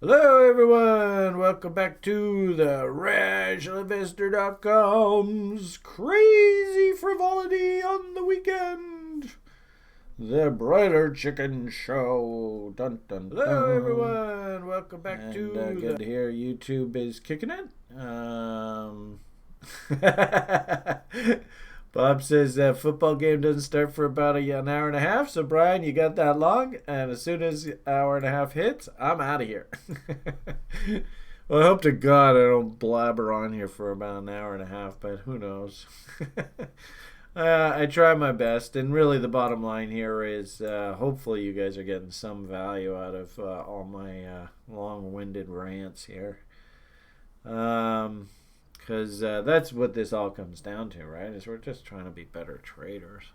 Hello, everyone. Welcome back to the RationalInvestor.com's Crazy Frivolity on the Weekend. The Broiler Chicken Show. Dun dun dun. Hello, everyone. Welcome back to good to hear YouTube is kicking it. Bob says that football game doesn't start for about an hour and a half. So, Brian, you got that long. And as soon as hour and a half hits, I'm out of here. Well, I hope to God I don't blabber on here for about an hour and a half, but who knows? I try my best. And really, the bottom line here is hopefully you guys are getting some value out of all my long-winded rants here. Because that's what this all comes down to, right? Is we're just trying to be better traders.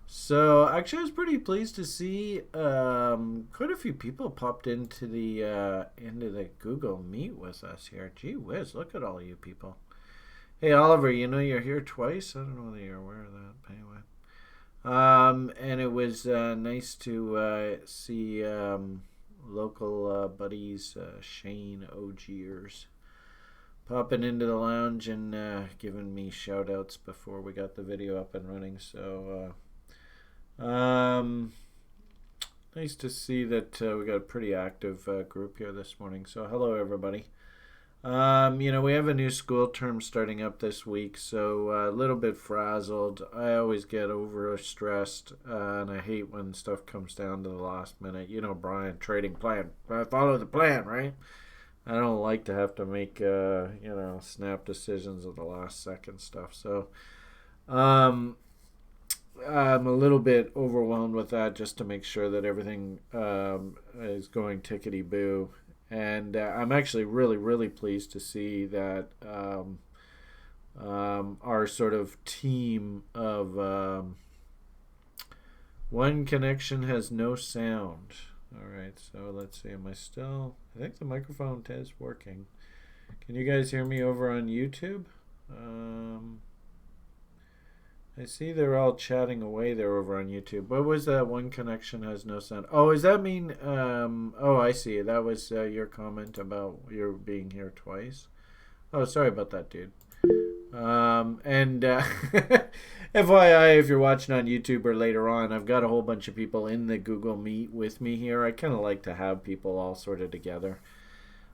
So actually, I was pretty pleased to see quite a few people popped into the Google Meet with us here. Gee whiz, look at all you people. Hey Oliver, you know you're here twice. I don't know whether you're aware of that, but anyway. And it was nice to see local buddies, Shane O'Gears, popping into the lounge and giving me shout outs before we got the video up and running. So nice to see that we got a pretty active group here this morning. So hello everybody. We have a new school term starting up this week, so a little bit frazzled. I always get overstressed, and I hate when stuff comes down to the last minute. You know, Brian, trading plan. Follow the plan, right? I don't like to have to make, snap decisions at the last second stuff. So, I'm a little bit overwhelmed with that just to make sure that everything is going tickety-boo. And I'm actually really, really pleased to see that our sort of team of one connection has no sound. All right, so let's see. Am I still? I think the microphone is working. Can you guys hear me over on YouTube? I see they're all chatting away there over on YouTube. What was that? One connection has no sound. Oh, does that mean? Oh, I see. That was your comment about your being here twice. Oh, sorry about that, dude. And FYI, if you're watching on YouTube or later on, I've got a whole bunch of people in the Google Meet with me here. I kind of like to have people all sort of together.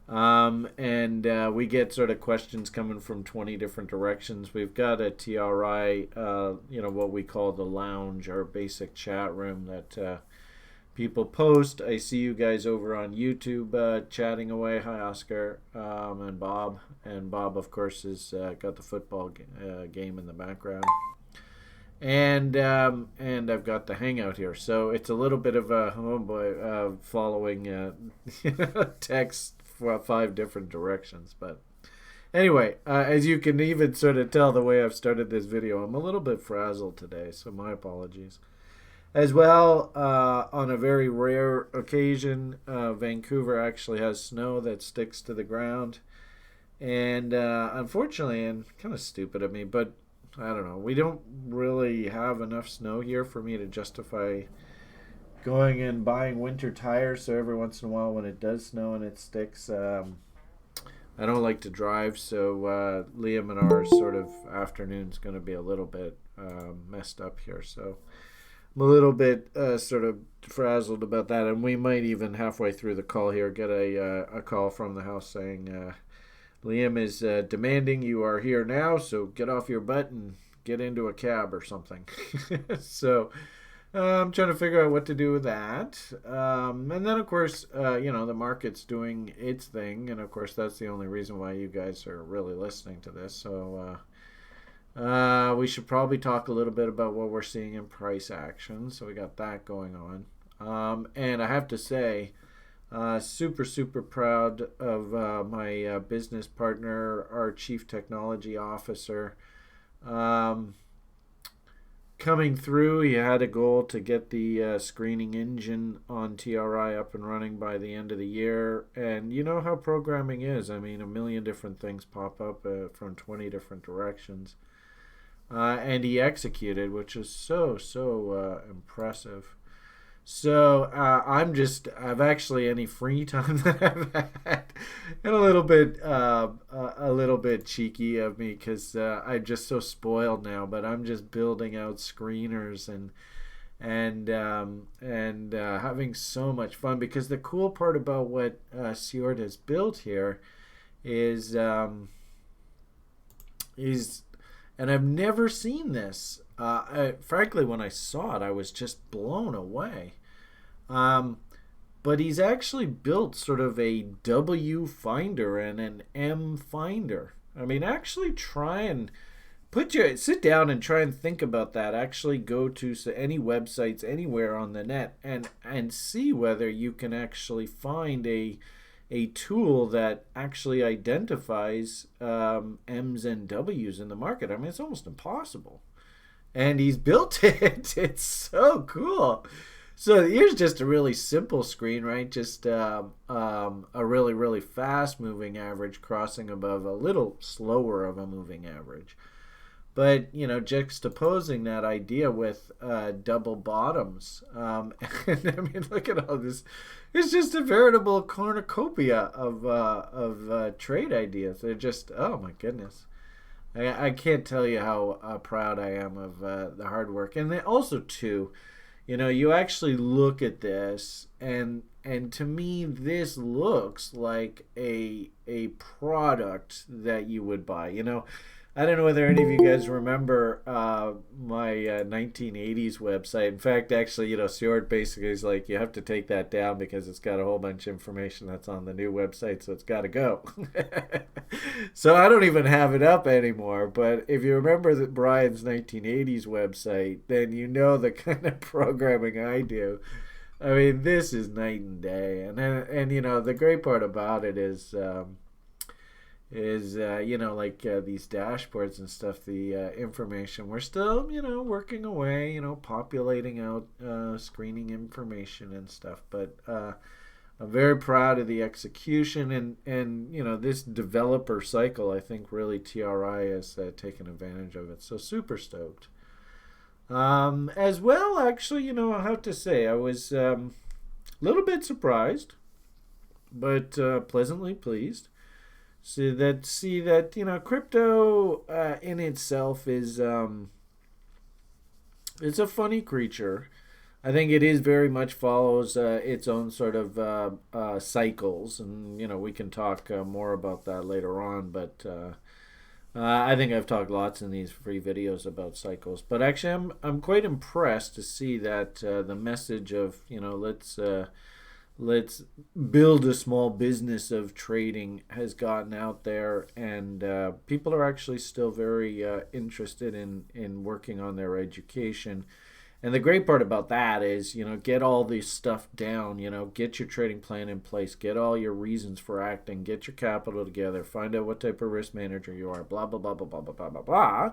And we get sort of questions coming from 20 different directions. We've got a TRI, what we call the lounge, our basic chat room that people post. I see you guys over on YouTube chatting away. Hi, Oscar and Bob. And Bob, of course, has got the football game in the background. And I've got the hangout here. So it's a little bit of a following text 5 different directions. But anyway, as you can even sort of tell the way I've started this video, I'm a little bit frazzled today, so my apologies. As well, on a very rare occasion, Vancouver actually has snow that sticks to the ground. And unfortunately, and kind of stupid of me, but I don't know, we don't really have enough snow here for me to justify going and buying winter tires. So every once in a while when it does snow and it sticks, I don't like to drive, so Liam and our sort of afternoon's going to be a little bit messed up here. So I'm a little bit sort of frazzled about that, and we might even halfway through the call here get a call from the house saying Liam is demanding you are here now, so get off your butt and get into a cab or something. So I'm trying to figure out what to do with that. And then, of course, the market's doing its thing. And, of course, that's the only reason why you guys are really listening to this. So we should probably talk a little bit about what we're seeing in price action. So we got that going on. And I have to say, super, super proud of my business partner, our chief technology officer. Coming through, he had a goal to get the screening engine on TRI up and running by the end of the year. And you know how programming is. I mean, a million different things pop up from 20 different directions. And he executed, which is so impressive. So I've actually any free time that I've had, and a little bit cheeky of me because I'm just so spoiled now. But I'm just building out screeners and having so much fun because the cool part about what Sjord has built here is is and I've never seen this. Frankly, when I saw it, I was just blown away. Um, but he's actually built sort of a W finder and an M finder. I mean, actually try and sit down and try and think about that. Actually go to any websites anywhere on the net and see whether you can actually find a tool that actually identifies M's and W's in the market. I mean, it's almost impossible. And he's built it. It's so cool. So here's just a really simple screen, right? Just a really, really fast moving average crossing above a little slower of a moving average. But, juxtaposing that idea with double bottoms. And I mean, look at all this. It's just a veritable cornucopia of trade ideas. They're just, oh my goodness. I can't tell you how proud I am of the hard work. And then also, too, you actually look at this, and to me, this looks like a product that you would buy. I don't know whether any of you guys remember my 1980s website. In fact, actually, Sjord basically is like, you have to take that down because it's got a whole bunch of information that's on the new website, so it's got to go. So I don't even have it up anymore. But if you remember that Brian's 1980s website, then you know the kind of programming I do. I mean, this is night and day. And the great part about it is like these dashboards and stuff, the information we're still working away, populating out screening information and stuff, but I'm very proud of the execution, and this developer cycle, I think really TRI has taken advantage of it, so super stoked. As well, actually, I have to say I was a little bit surprised, but pleasantly pleased. See that crypto in itself is it's a funny creature. I think it is very much follows its own sort of cycles, and we can talk more about that later on. But I think I've talked lots in these free videos about cycles. But actually, I'm quite impressed to see that the message of let's build a small business of trading has gotten out there, and people are actually still very interested in working on their education. And the great part about that is, get all this stuff down, get your trading plan in place, get all your reasons for acting, get your capital together, find out what type of risk manager you are, blah, blah, blah, blah, blah, blah, blah, blah, blah.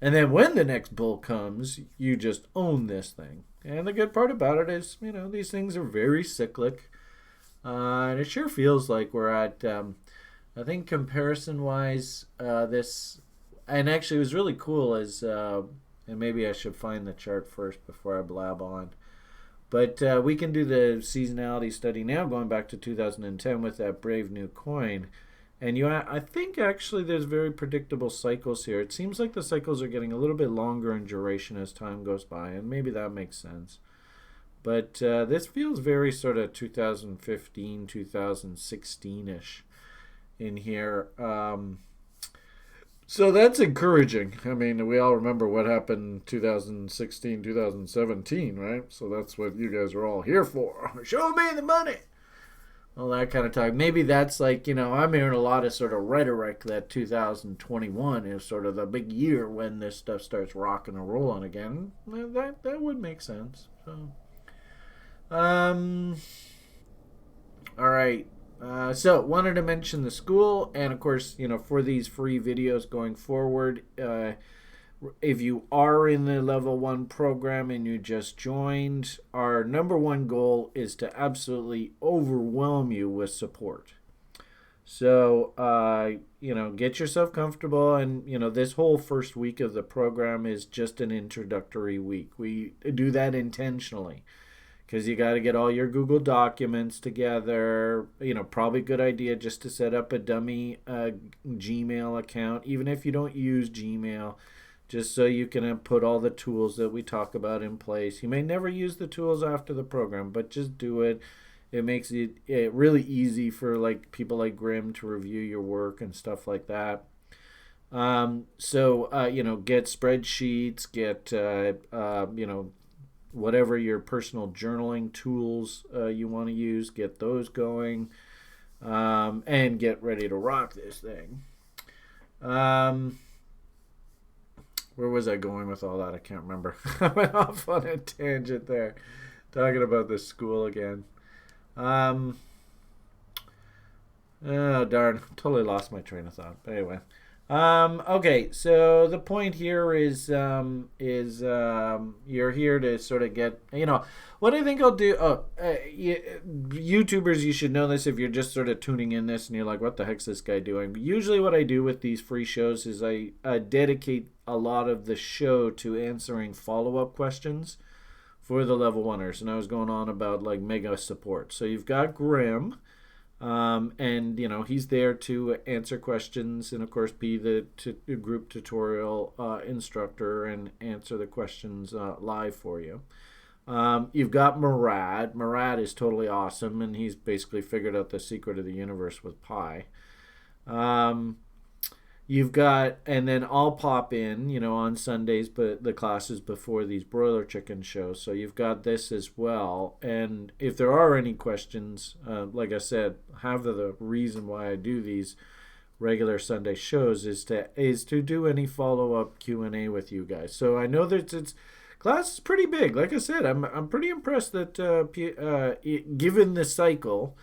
And then when the next bull comes, you just own this thing. And the good part about it is, these things are very cyclic. And it sure feels like we're at, I think comparison-wise, this, and actually it was really cool as, and maybe I should find the chart first before I blab on. But we can do the seasonality study now, going back to 2010 with that brave new coin. And I think actually there's very predictable cycles here. It seems like the cycles are getting a little bit longer in duration as time goes by, and maybe that makes sense. But this feels very sort of 2015, 2016-ish in here. So that's encouraging. I mean, we all remember what happened 2016, 2017, right? So that's what you guys are all here for. Show me the money. All that kind of talk. Maybe that's like, I'm hearing a lot of sort of rhetoric that 2021 is sort of the big year when this stuff starts rocking and rolling again. That would make sense. So, all right. So wanted to mention the school, and of course, for these free videos going forward, if you are in the level 1 program and you just joined, our number one goal is to absolutely overwhelm you with support. So, get yourself comfortable, and, this whole first week of the program is just an introductory week. We do that intentionally because you got to get all your Google documents together. Probably a good idea just to set up a dummy Gmail account, even if you don't use Gmail, just so you can put all the tools that we talk about in place. You may never use the tools after the program, but just do it. It makes it really easy for like people like Grim to review your work and stuff like that. Get spreadsheets, get whatever your personal journaling tools you want to use, get those going, and get ready to rock this thing. Where was I going with all that? I can't remember. I went off on a tangent there, talking about the school again. Oh darn, totally lost my train of thought. But anyway, okay. So the point here is you're here to sort of get what I think I'll do. YouTubers, you should know this if you're just sort of tuning in this and you're like, what the heck's this guy doing? But usually, what I do with these free shows is I dedicate a lot of the show to answering follow-up questions for the level 1ers, and I was going on about like mega support. So you've got Grim, and he's there to answer questions and of course be the group tutorial instructor and answer the questions live for you. You've got Murad. Murad is totally awesome, and he's basically figured out the secret of the universe with pi. You've got, and then I'll pop in, on Sundays, but the classes before these Broiler Chicken shows. So you've got this as well. And if there are any questions, like I said, half of the reason why I do these regular Sunday shows is to do any follow-up Q&A with you guys. So I know that it's class is pretty big. Like I said, I'm pretty impressed that given the cycle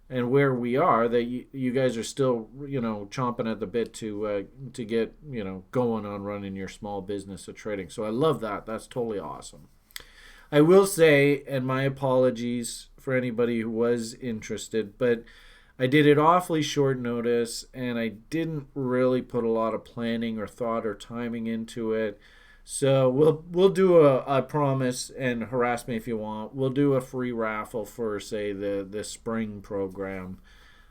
and where we are, that you guys are still chomping at the bit to get going on running your small business of trading. So I love that. That's totally awesome. I will say, and my apologies for anybody who was interested, but I did it awfully short notice, and I didn't really put a lot of planning or thought or timing into it. So we'll do a promise, and harass me if you want. We'll do a free raffle for, say, the spring program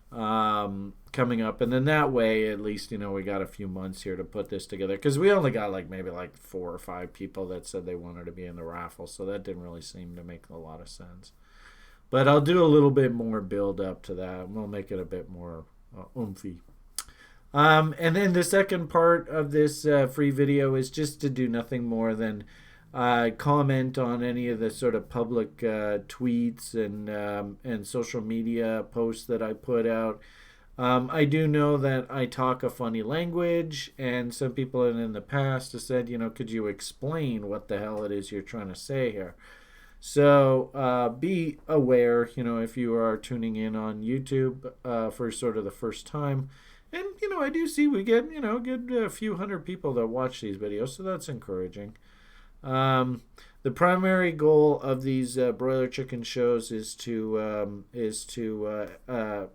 coming up, and then that way at least we got a few months here to put this together, because we only got maybe 4 or 5 people that said they wanted to be in the raffle, so that didn't really seem to make a lot of sense. But I'll do a little bit more build up to that. We'll make it a bit more oomphy. And then the second part of this free video is just to do nothing more than comment on any of the sort of public tweets and social media posts that I put out. I do know that I talk a funny language, and some people in the past have said, could you explain what the hell it is you're trying to say here? So be aware, if you are tuning in on YouTube for sort of the first time. And, I do see we get, a few hundred people that watch these videos, so that's encouraging. The primary goal of these Broiler Chicken shows is to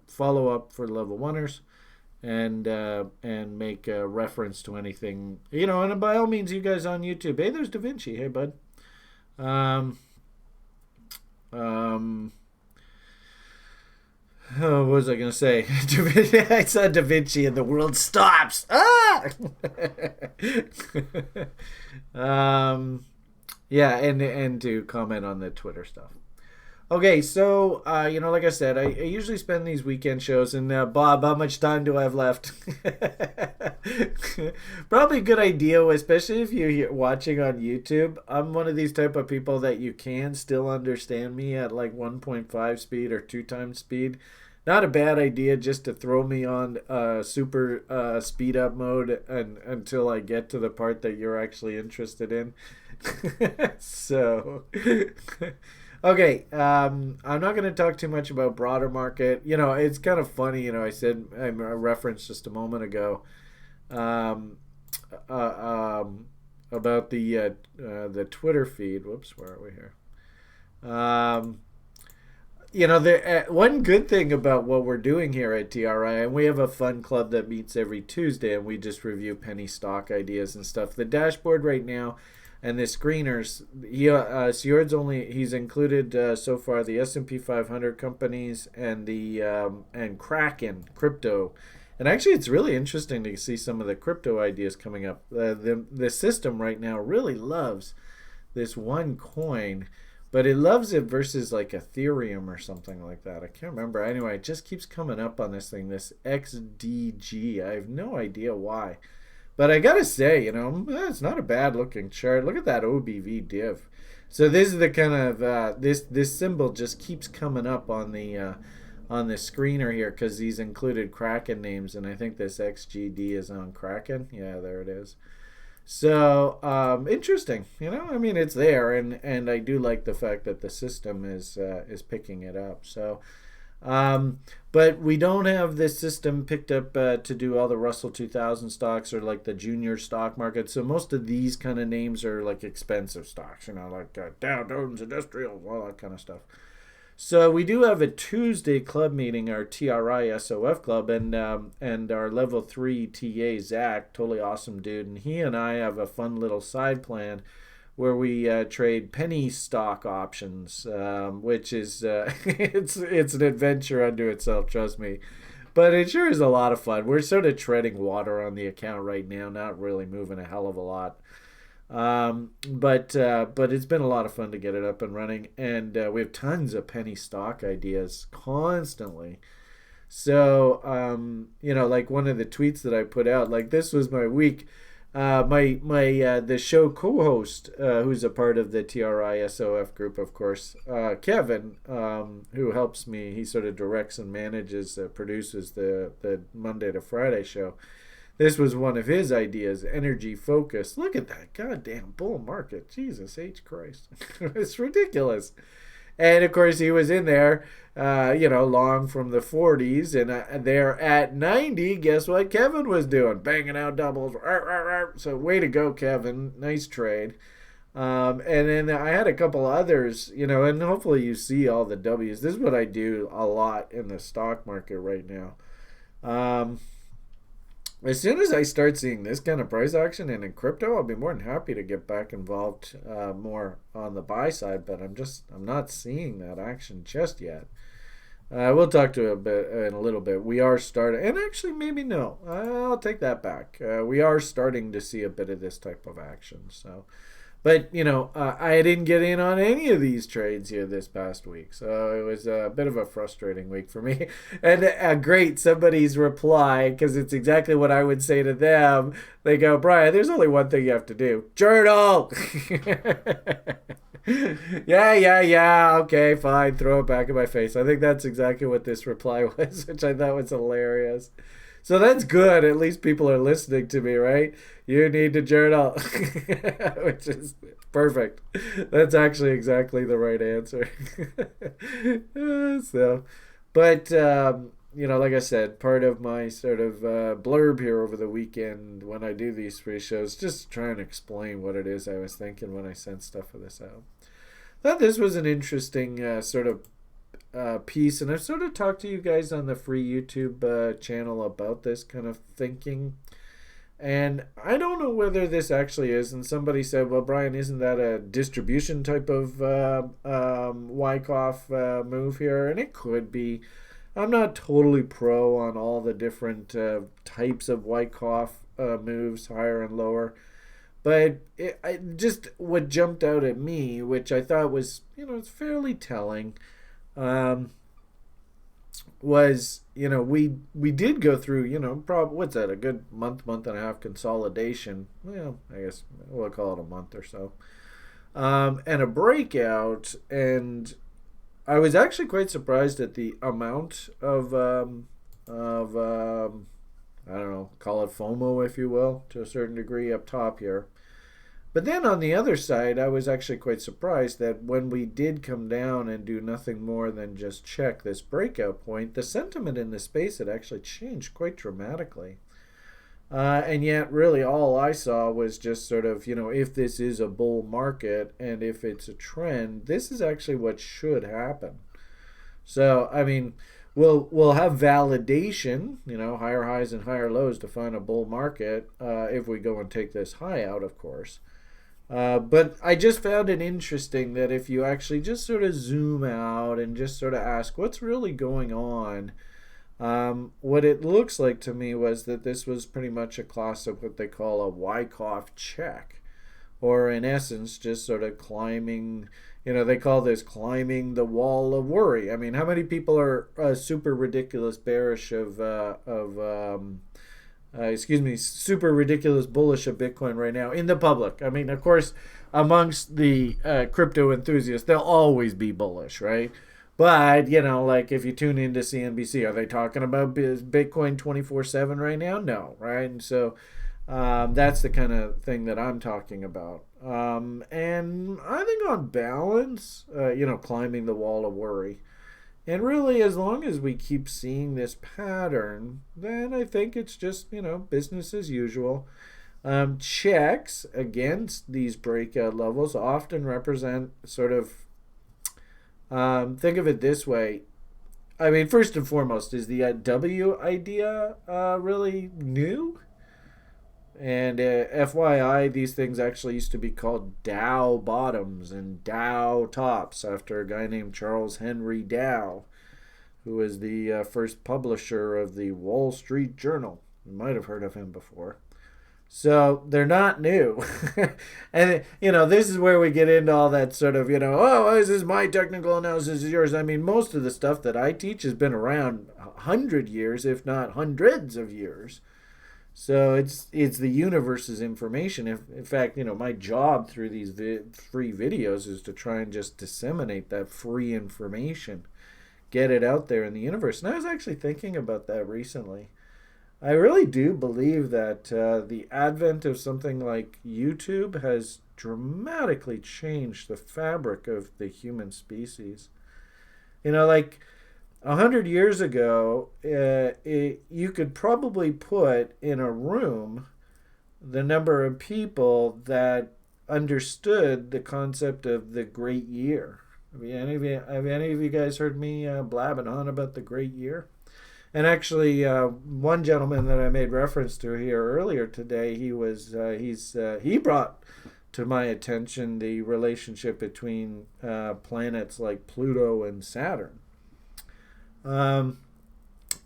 follow up for level 1ers and make a reference to anything, and by all means, you guys on YouTube, hey, there's Da Vinci, hey, bud. Oh, what was I going to say? I saw Da Vinci and the world stops. Ah! Yeah, and to comment on the Twitter stuff. Okay, so, like I said, I usually spend these weekend shows, and Bob, how much time do I have left? Probably a good idea, especially if you're watching on YouTube. I'm one of these type of people that you can still understand me at 1.5 speed or 2 times speed. Not a bad idea just to throw me on super speed up mode until I get to the part that you're actually interested in. So... Okay, I'm not going to talk too much about broader market. It's kind of funny. I said I referenced just a moment ago about the Twitter feed. Whoops, where are we here? One good thing about what we're doing here at TRI, and we have a fun club that meets every Tuesday, and we just review penny stock ideas and stuff. The dashboard right now And the screeners, Sjord's he's included so far the S&P 500 companies and the and Kraken crypto. And actually, it's really interesting to see some of the crypto ideas coming up. The system right now really loves this one coin, but it loves it versus like Ethereum or something like that. I can't remember. Anyway, it just keeps coming up on this thing, this XDG. I have no idea why. But I gotta say, it's not a bad looking chart. Look at that OBV div. So this is the kind of this symbol just keeps coming up on the screener here because he's included Kraken names, and I think this XGD is on Kraken. Yeah, there it is. So interesting. I mean, it's there, and I do like the fact that the system is picking it up. So. But we don't have this system picked up to do all the Russell 2000 stocks or like the junior stock market. So most of these kind of names are like expensive stocks, like Dow Jones Industrial, all that kind of stuff. So we do have a Tuesday club meeting, our TRI SOF club, and our level 3 TA Zach, totally awesome dude, and he and I have a fun little side plan where we trade penny stock options, which is it's an adventure unto itself, trust me. But it sure is a lot of fun. We're sort of treading water on the account right now, not really moving a hell of a lot. But it's been a lot of fun to get it up and running, and we have tons of penny stock ideas constantly. So like one of the tweets that I put out, like this was my week. The show co-host, who's a part of the TRI SOF group, of course, Kevin, who helps me. He sort of directs and manages, produces the Monday to Friday show. This was one of his ideas, energy focus. Look at that goddamn bull market. Jesus H. Christ. It's ridiculous. And of course, he was in there, long from the 40s, and there at 90. Guess what Kevin was doing? Banging out doubles. So way to go, Kevin. Nice trade. And then I had a couple others, and hopefully you see all the W's. This is what I do a lot in the stock market right now. As soon as I start seeing this kind of price action and in crypto, I'll be more than happy to get back involved more on the buy side, but I'm not seeing that action just yet. We'll talk to it in a little bit. We are starting, and actually maybe no, I'll take that back. We are starting to see a bit of this type of action. So, but I didn't get in on any of these trades here this past week, so it was a bit of a frustrating week for me. And great, somebody's reply, because it's exactly what I would say to them. They go, Brian, there's only one thing you have to do: journal. Yeah. Okay, fine. Throw it back in my face. I think that's exactly what this reply was, which I thought was hilarious. So that's good. At least people are listening to me, right? You need to journal, which is perfect. That's actually exactly the right answer. Like I said, part of my sort of blurb here over the weekend when I do these free shows, just trying to explain what it is I was thinking when I sent stuff for this out. Thought this was an interesting sort of piece, and I've sort of talked to you guys on the free YouTube channel about this kind of thinking, and I don't know whether this actually is. And somebody said, well, Brian, isn't that a distribution type of Wyckoff move here? And it could be. I'm not totally pro on all the different types of Wyckoff moves, higher and lower. But just what jumped out at me, which I thought was, it's fairly telling, was, we did go through, what's that, a good month and a half consolidation. Well, I guess we'll call it a month or so. And a breakout, and I was actually quite surprised at the amount of I don't know, call it FOMO, if you will, to a certain degree up top here. But then on the other side, I was actually quite surprised that when we did come down and do nothing more than just check this breakout point, the sentiment in the space had actually changed quite dramatically. And yet, really, all I saw was just sort of, if this is a bull market and if it's a trend, this is actually what should happen. So, I mean, we'll have validation, higher highs and higher lows to find a bull market if we go and take this high out, of course. But I just found it interesting that if you actually just sort of zoom out and just sort of ask what's really going on, what it looks like to me was that this was pretty much a class of what they call a Wyckoff check, or in essence, just sort of climbing. They call this climbing the wall of worry. I mean, how many people are super ridiculous bearish super ridiculous bullish of Bitcoin right now in the public? I mean, of course, amongst the crypto enthusiasts, they'll always be bullish, right? But, like if you tune into CNBC, are they talking about Bitcoin 24/7 right now? No, right? And so that's the kind of thing that I'm talking about. And I think on balance, climbing the wall of worry. And really, as long as we keep seeing this pattern, then I think it's just, business as usual. Checks against these breakout levels often represent sort of, think of it this way. I mean, first and foremost, is the W idea really new? And FYI, these things actually used to be called Dow bottoms and Dow tops after a guy named Charles Henry Dow, who was the first publisher of the Wall Street Journal. You might have heard of him before. So they're not new. And, this is where we get into all that sort of, oh, this is my technical analysis, this is yours. I mean, most of the stuff that I teach has been around 100 years, if not hundreds of years. So it's the universe's information. In fact, my job through these free videos is to try and just disseminate that free information, get it out there in the universe. And I was actually thinking about that recently. I really do believe that the advent of something like YouTube has dramatically changed the fabric of the human species. Like 100 years ago, you could probably put in a room the number of people that understood the concept of the Great Year. Have any of you guys heard me blabbing on about the Great Year? And actually, one gentleman that I made reference to here earlier today, he brought to my attention the relationship between planets like Pluto and Saturn. And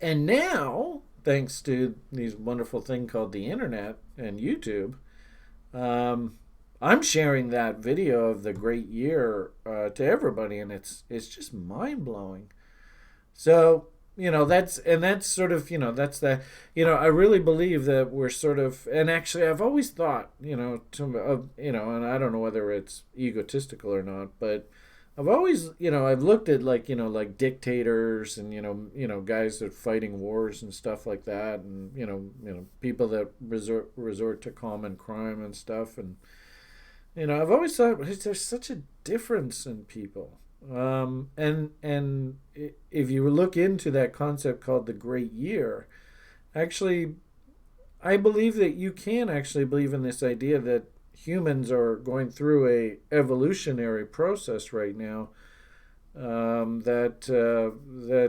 now, thanks to these wonderful thing called the internet and YouTube, I'm sharing that video of the Great Year to everybody, and it's just mind blowing. So that's sort of that's that. I really believe that we're sort of, and actually I've always thought and I don't know whether it's egotistical or not, but I've always, I've looked at like dictators and, guys that are fighting wars and stuff like that. And, people that resort to common crime and stuff. And, I've always thought there's such a difference in people. And if you look into that concept called the Great Year, actually, I believe that you can actually believe in this idea that humans are going through a evolutionary process right now that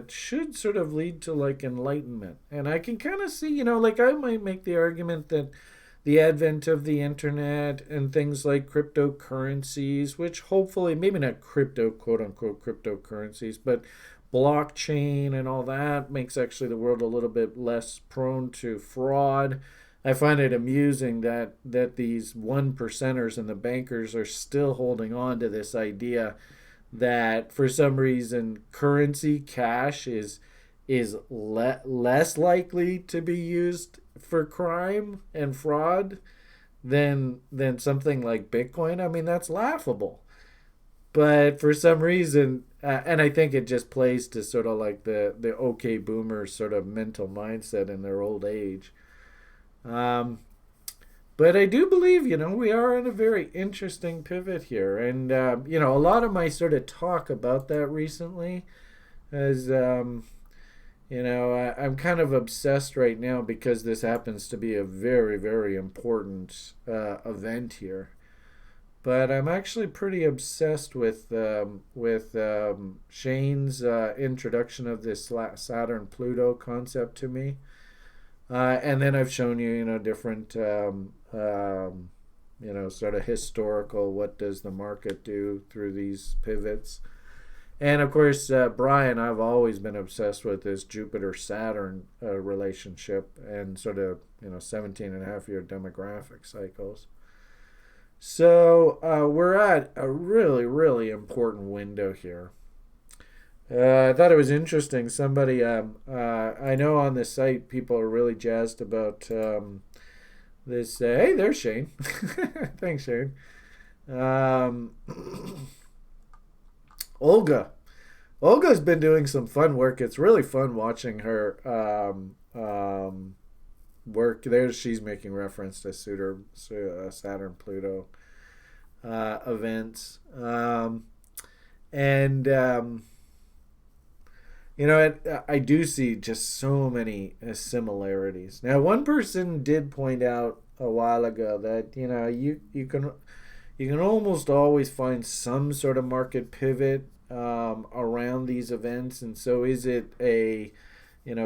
should sort of lead to like enlightenment. And I can kind of see, like I might make the argument that the advent of the internet and things like cryptocurrencies, which hopefully, maybe not crypto, quote unquote, cryptocurrencies, but blockchain and all that makes actually the world a little bit less prone to fraud. I find it amusing that these one percenters and the bankers are still holding on to this idea that for some reason currency, cash, is less likely to be used for crime and fraud than something like Bitcoin. I mean, that's laughable. But for some reason, and I think it just plays to sort of like the okay boomers sort of mental mindset in their old age. But I do believe, we are in a very interesting pivot here. And, a lot of my sort of talk about that recently is, I'm kind of obsessed right now because this happens to be a very, very important event here. But I'm actually pretty obsessed with Shane's introduction of this Saturn-Pluto concept to me. And then I've shown you, different sort of historical. What does the market do through these pivots? And of course, Brian, I've always been obsessed with this Jupiter Saturn relationship and sort of 17 and a half year demographic cycles. So we're at a really, really important window here. I thought it was interesting. Somebody, I know on the site, people are really jazzed about this. Hey, there's Shane. Thanks, Shane. Um, Olga. Olga's been doing some fun work. It's really fun watching her work. She's making reference to Saturn Pluto events. And I do see just so many similarities. Now, one person did point out a while ago that you can almost always find some sort of market pivot around these events. And so, is it a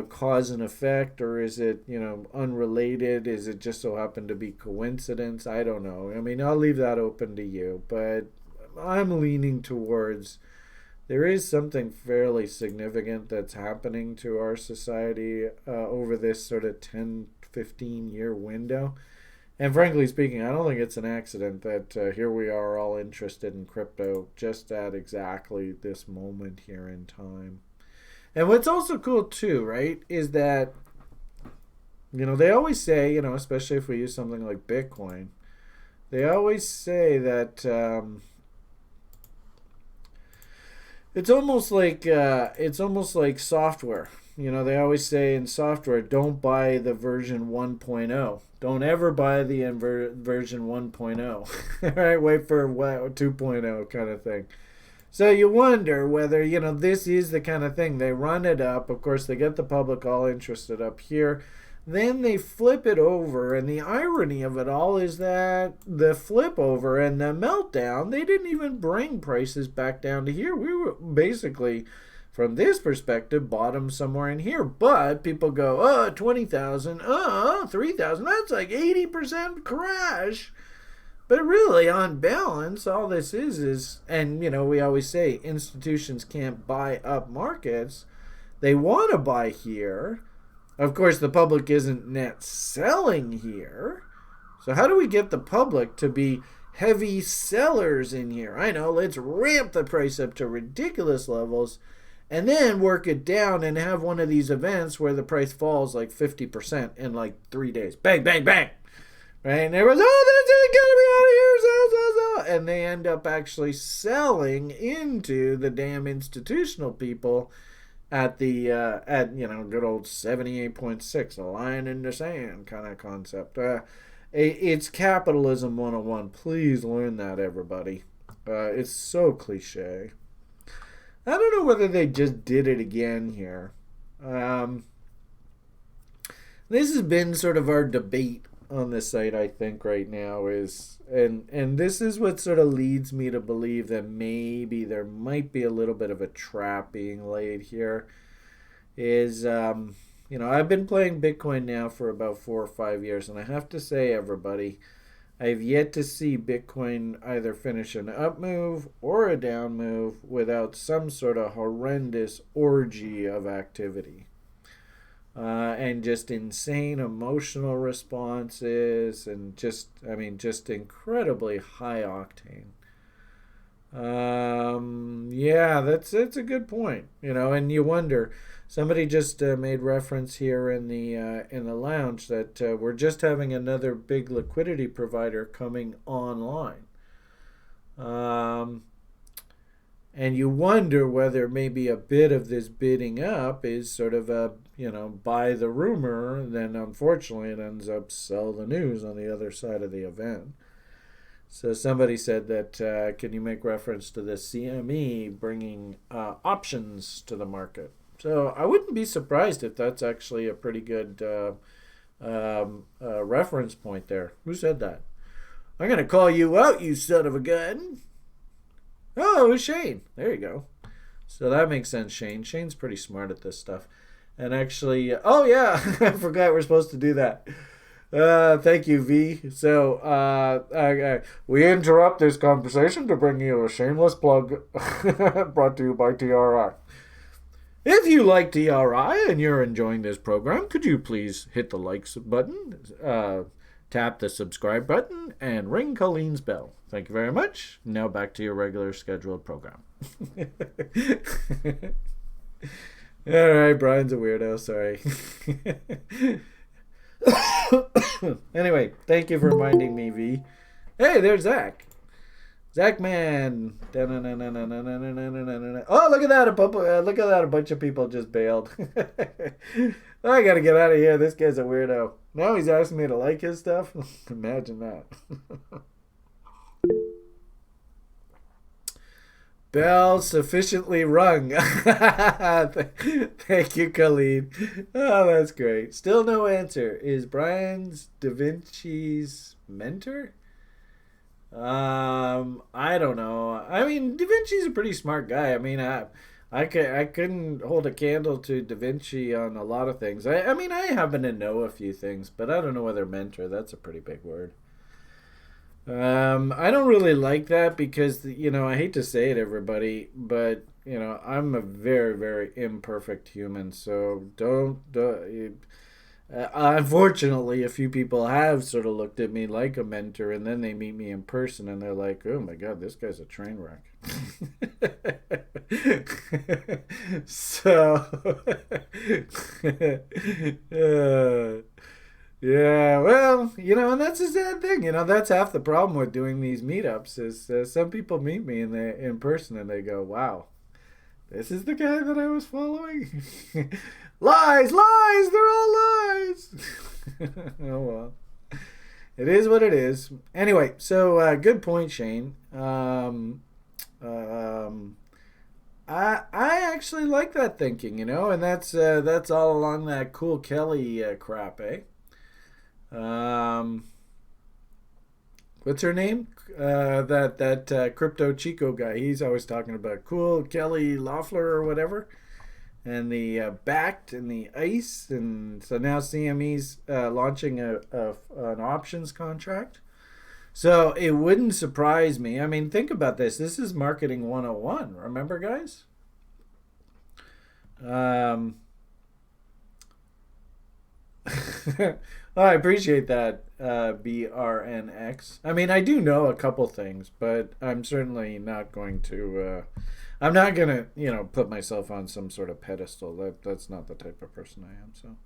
cause and effect, or is it unrelated? Is it just so happened to be coincidence? I don't know. I mean, I'll leave that open to you, but I'm leaning towards there is something fairly significant that's happening to our society over this sort of 10-15 year window. And frankly speaking, I don't think it's an accident that here we are all interested in crypto just at exactly this moment here in time. And what's also cool too, right, is that, they always say, especially if we use something like Bitcoin, they always say that it's almost like software. They always say in software, don't buy the version 1.0. Don't ever buy the version 1.0. Right? Wait for 2.0 kind of thing. So you wonder whether, this is the kind of thing. They run it up. Of course, they get the public all interested up here. Then they flip it over. And the irony of it all is that the flip over and the meltdown, they didn't even bring prices back down to here. We were basically, from this perspective, bottom somewhere in here. But people go, 20,000, 3,000. That's like 80% crash. But really, on balance, all this is, and we always say institutions can't buy up markets. They want to buy here. Of course, the public isn't net selling here. So how do we get the public to be heavy sellers in here? I know, let's ramp the price up to ridiculous levels and then work it down and have one of these events where the price falls like 50% in like 3 days. Bang, bang, bang. Right? And everyone's, gotta be out of here, sell. And they end up actually selling into the damn institutional people at the good old 78.6, a line in the sand kind of concept. It's capitalism 101. Please learn that, everybody. It's so cliche. I don't know whether they just did it again here. This has been sort of our debate on this site, I think, right now is, and this is what sort of leads me to believe that maybe there might be a little bit of a trap being laid here, is, I've been playing Bitcoin now for about 4 or 5 years, and I have to say, everybody, I've yet to see Bitcoin either finish an up move or a down move without some sort of horrendous orgy of activity. And just insane emotional responses and just incredibly high octane. Yeah, that's a good point. And you wonder. Somebody just made reference here in the lounge that we're just having another big liquidity provider coming online. And you wonder whether maybe a bit of this bidding up is sort of a, buy the rumor, then unfortunately it ends up sell the news on the other side of the event. So somebody said that, can you make reference to the CME bringing options to the market? So I wouldn't be surprised if that's actually a pretty good reference point there. Who said that? I'm going to call you out, you son of a gun. Oh, it was Shane. There you go. So that makes sense, Shane. Shane's pretty smart at this stuff. And actually, oh yeah, I forgot we're supposed to do that. Thank you, V. So, we interrupt this conversation to bring you a shameless plug brought to you by TRI. If you like TRI and you're enjoying this program, could you please hit the likes button, tap the subscribe button, and ring Colleen's bell? Thank you very much. Now back to your regular scheduled program. All right, Brian's a weirdo. Sorry. Anyway, thank you for reminding me, V. Hey, there's Zach. Zach Man. Oh, look at that! Look at that! A bunch of people just bailed. I gotta get out of here. This guy's a weirdo. Now he's asking me to like his stuff. Imagine that. Bell sufficiently rung. Thank you, Khalid. Oh, that's great. Still no answer. Is Brian's Da Vinci's mentor? I don't know. I mean, Da Vinci's a pretty smart guy. I mean, I couldn't hold a candle to Da Vinci on a lot of things. I mean, I happen to know a few things, but I don't know whether mentor. That's a pretty big word. I don't really like that because, I hate to say it, everybody, but, I'm a very, very imperfect human. So unfortunately, a few people have sort of looked at me like a mentor, and then they meet me in person and they're like, oh my God, this guy's a train wreck. So, yeah, well, and that's a sad thing. That's half the problem with doing these meetups is some people meet me in person and they go, wow, this is the guy that I was following. Lies, lies, they're all lies. Oh, well. It is what it is. Anyway, so good point, Shane. I actually like that thinking, and that's all along that cool Kelly crap, eh? What's her name? That Crypto Chico guy. He's always talking about cool Kelly Loeffler or whatever, and the backed and the ice, and so now CME's launching an options contract. So it wouldn't surprise me. I mean, think about this. This is marketing 101. Remember, guys? Oh, I appreciate that, BRNX. I mean, I do know a couple things, but I'm certainly not going to. I'm not gonna, put myself on some sort of pedestal. That's not the type of person I am. So,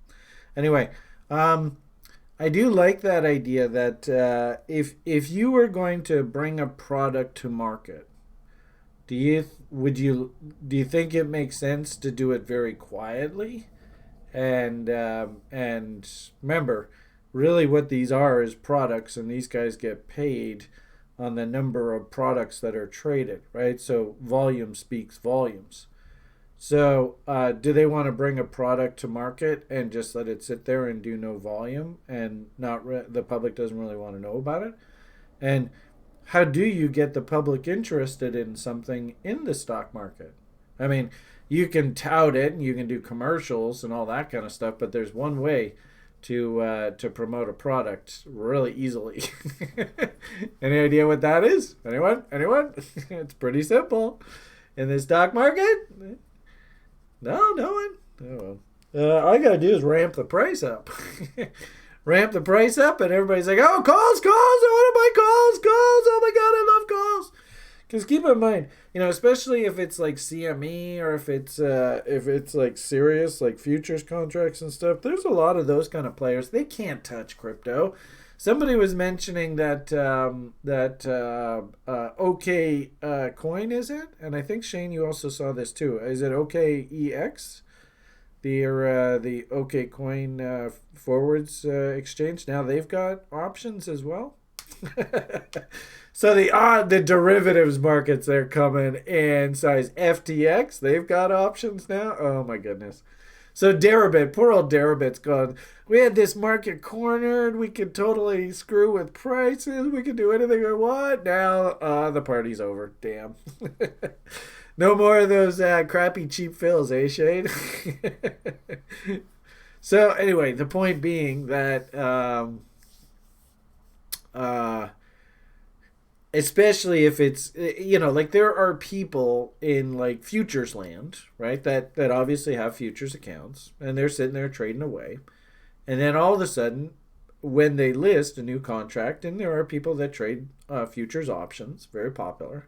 anyway, I do like that idea that if you were going to bring a product to market, do you think it makes sense to do it very quietly? And remember, really what these are is products, and these guys get paid on the number of products that are traded, right? So volume speaks volumes. So do they want to bring a product to market and just let it sit there and do no volume, and the public doesn't really want to know about it? And how do you get the public interested in something in the stock market? I mean, you can tout it and you can do commercials and all that kind of stuff, but there's one way to promote a product really easily. Any idea what that is? Anyone? It's pretty simple. In the stock market? No one. Oh, well. All I gotta do is ramp the price up. Ramp the price up, and everybody's like, "Oh, calls! I want to buy calls! Oh my God, I love calls!" Because keep in mind, especially if it's like CME or if it's like serious like futures contracts and stuff, there's a lot of those kind of players. They can't touch crypto. Somebody was mentioning that OK coin, is it? And I think Shane, you also saw this too. Is it OKEX? The OK coin forwards exchange. Now they've got options as well. So the derivatives markets, they're coming in size. FTX, they've got options now. Oh my goodness. So Deribit, poor old Deribit's gone. We had this market cornered. We could totally screw with prices. We could do anything we want. Now the party's over. Damn. No more of those crappy cheap fills, eh, Shane? So anyway, the point being that especially if it's, like there are people in like futures land, right, that obviously have futures accounts and they're sitting there trading away, and then all of a sudden when they list a new contract, and there are people that trade futures options, very popular,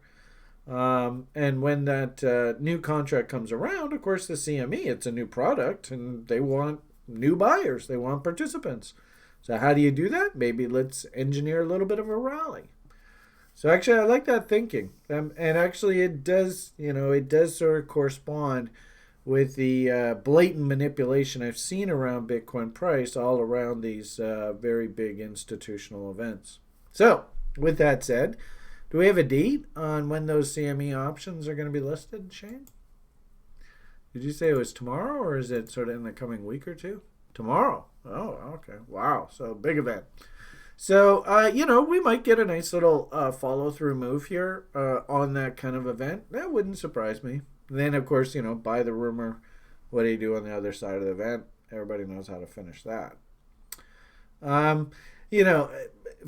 and when that new contract comes around, of course the CME, it's a new product and they want new buyers, they want participants. So how do you do that? Maybe let's engineer a little bit of a rally. So actually, I like that thinking, and actually, it does, it does sort of correspond with the blatant manipulation I've seen around Bitcoin price all around these very big institutional events. So, with that said, do we have a date on when those CME options are going to be listed, Shane? Did you say it was tomorrow, or is it sort of in the coming week or two? Tomorrow. Oh, okay. Wow. So, big event. So, we might get a nice little follow-through move here on that kind of event. That wouldn't surprise me. Then, of course, buy the rumor. What do you do on the other side of the event? Everybody knows how to finish that.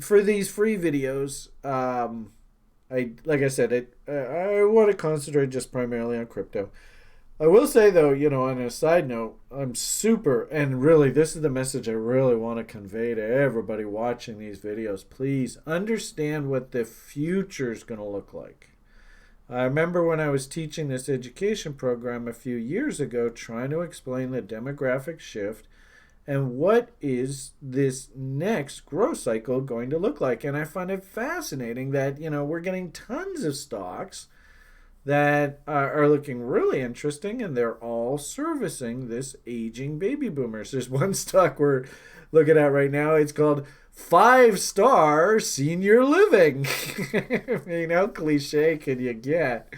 For these free videos, like I said, I want to concentrate just primarily on crypto. I will say, though, on a side note, I'm super, and really, this is the message I really want to convey to everybody watching these videos. Please understand what the future is going to look like. I remember when I was teaching this education program a few years ago, trying to explain the demographic shift and what is this next growth cycle going to look like. And I find it fascinating that, we're getting tons of stocks that are looking really interesting, and they're all servicing this aging baby boomers. There's one stock we're looking at right now. It's called 5-Star Senior Living. How cliche can you get?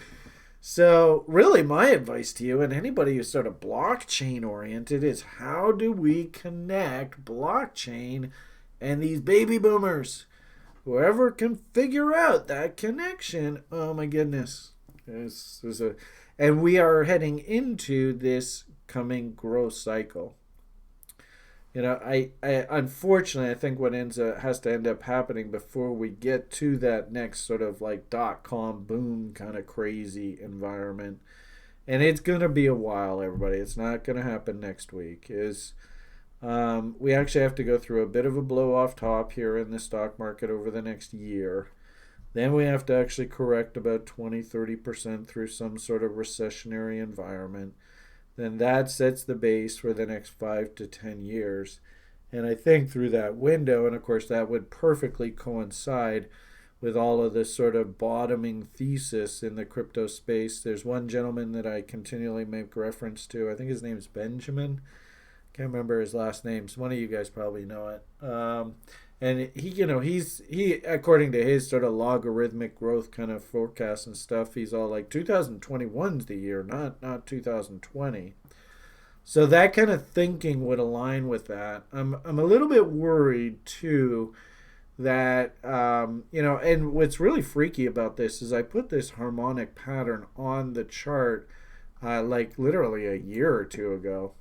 So really my advice to you and anybody who's sort of blockchain oriented is, how do we connect blockchain and these baby boomers? Whoever can figure out that connection, oh my goodness. And we are heading into this coming growth cycle. I unfortunately, I think what has to end up happening before we get to that next sort of like .com boom kind of crazy environment, and it's gonna be a while, everybody. It's not gonna happen next week. We actually have to go through a bit of a blow off top here in the stock market over the next year. Then we have to actually correct about 20-30% through some sort of recessionary environment. Then that sets the base for the next 5 to 10 years. And I think through that window, and of course that would perfectly coincide with all of this sort of bottoming thesis in the crypto space. There's one gentleman that I continually make reference to. I think his name's Benjamin. Can't remember his last name. So one of you guys probably know it. And he according to his sort of logarithmic growth kind of forecast and stuff, he's all like 2021's the year, not 2020. So that kind of thinking would align with that. I'm a little bit worried too that and what's really freaky about this is I put this harmonic pattern on the chart like literally a year or two ago.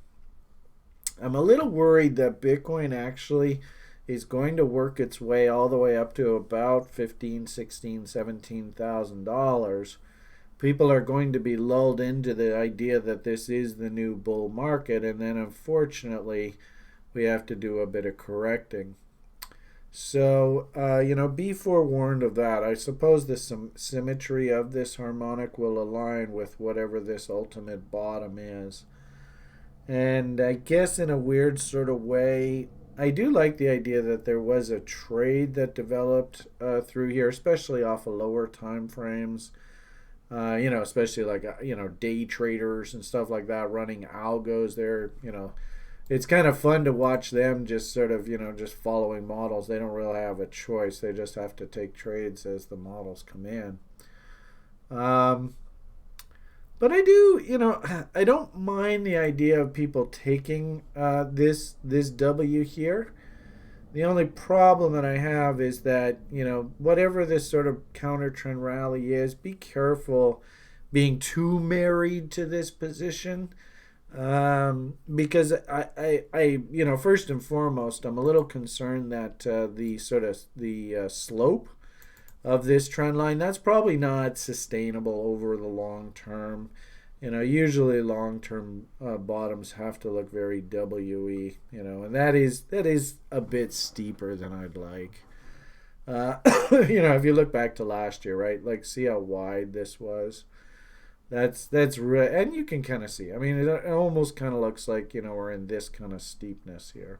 I'm a little worried that Bitcoin actually is going to work its way all the way up to about $15,000, $16,000, $17,000. People are going to be lulled into the idea that this is the new bull market, and then unfortunately we have to do a bit of correcting. So, be forewarned of that. I suppose the symmetry of this harmonic will align with whatever this ultimate bottom is. And I guess in a weird sort of way, I do like the idea that there was a trade that developed through here, especially off of lower time frames. Especially like day traders and stuff like that running algos there. It's kind of fun to watch them just sort of just following models. They don't really have a choice. They just have to take trades as the models come in. But I do, I don't mind the idea of people taking this W here. The only problem that I have is that, whatever this sort of counter trend rally is, be careful being too married to this position. Because first and foremost, I'm a little concerned that the sort of the slope of this trend line, that's probably not sustainable over the long term. Usually long term bottoms have to look very WE, and that is a bit steeper than I'd like. Uh, if you look back to last year, right? Like, see how wide this was. And you can kind of see. I mean, it almost kind of looks like we're in this kind of steepness here.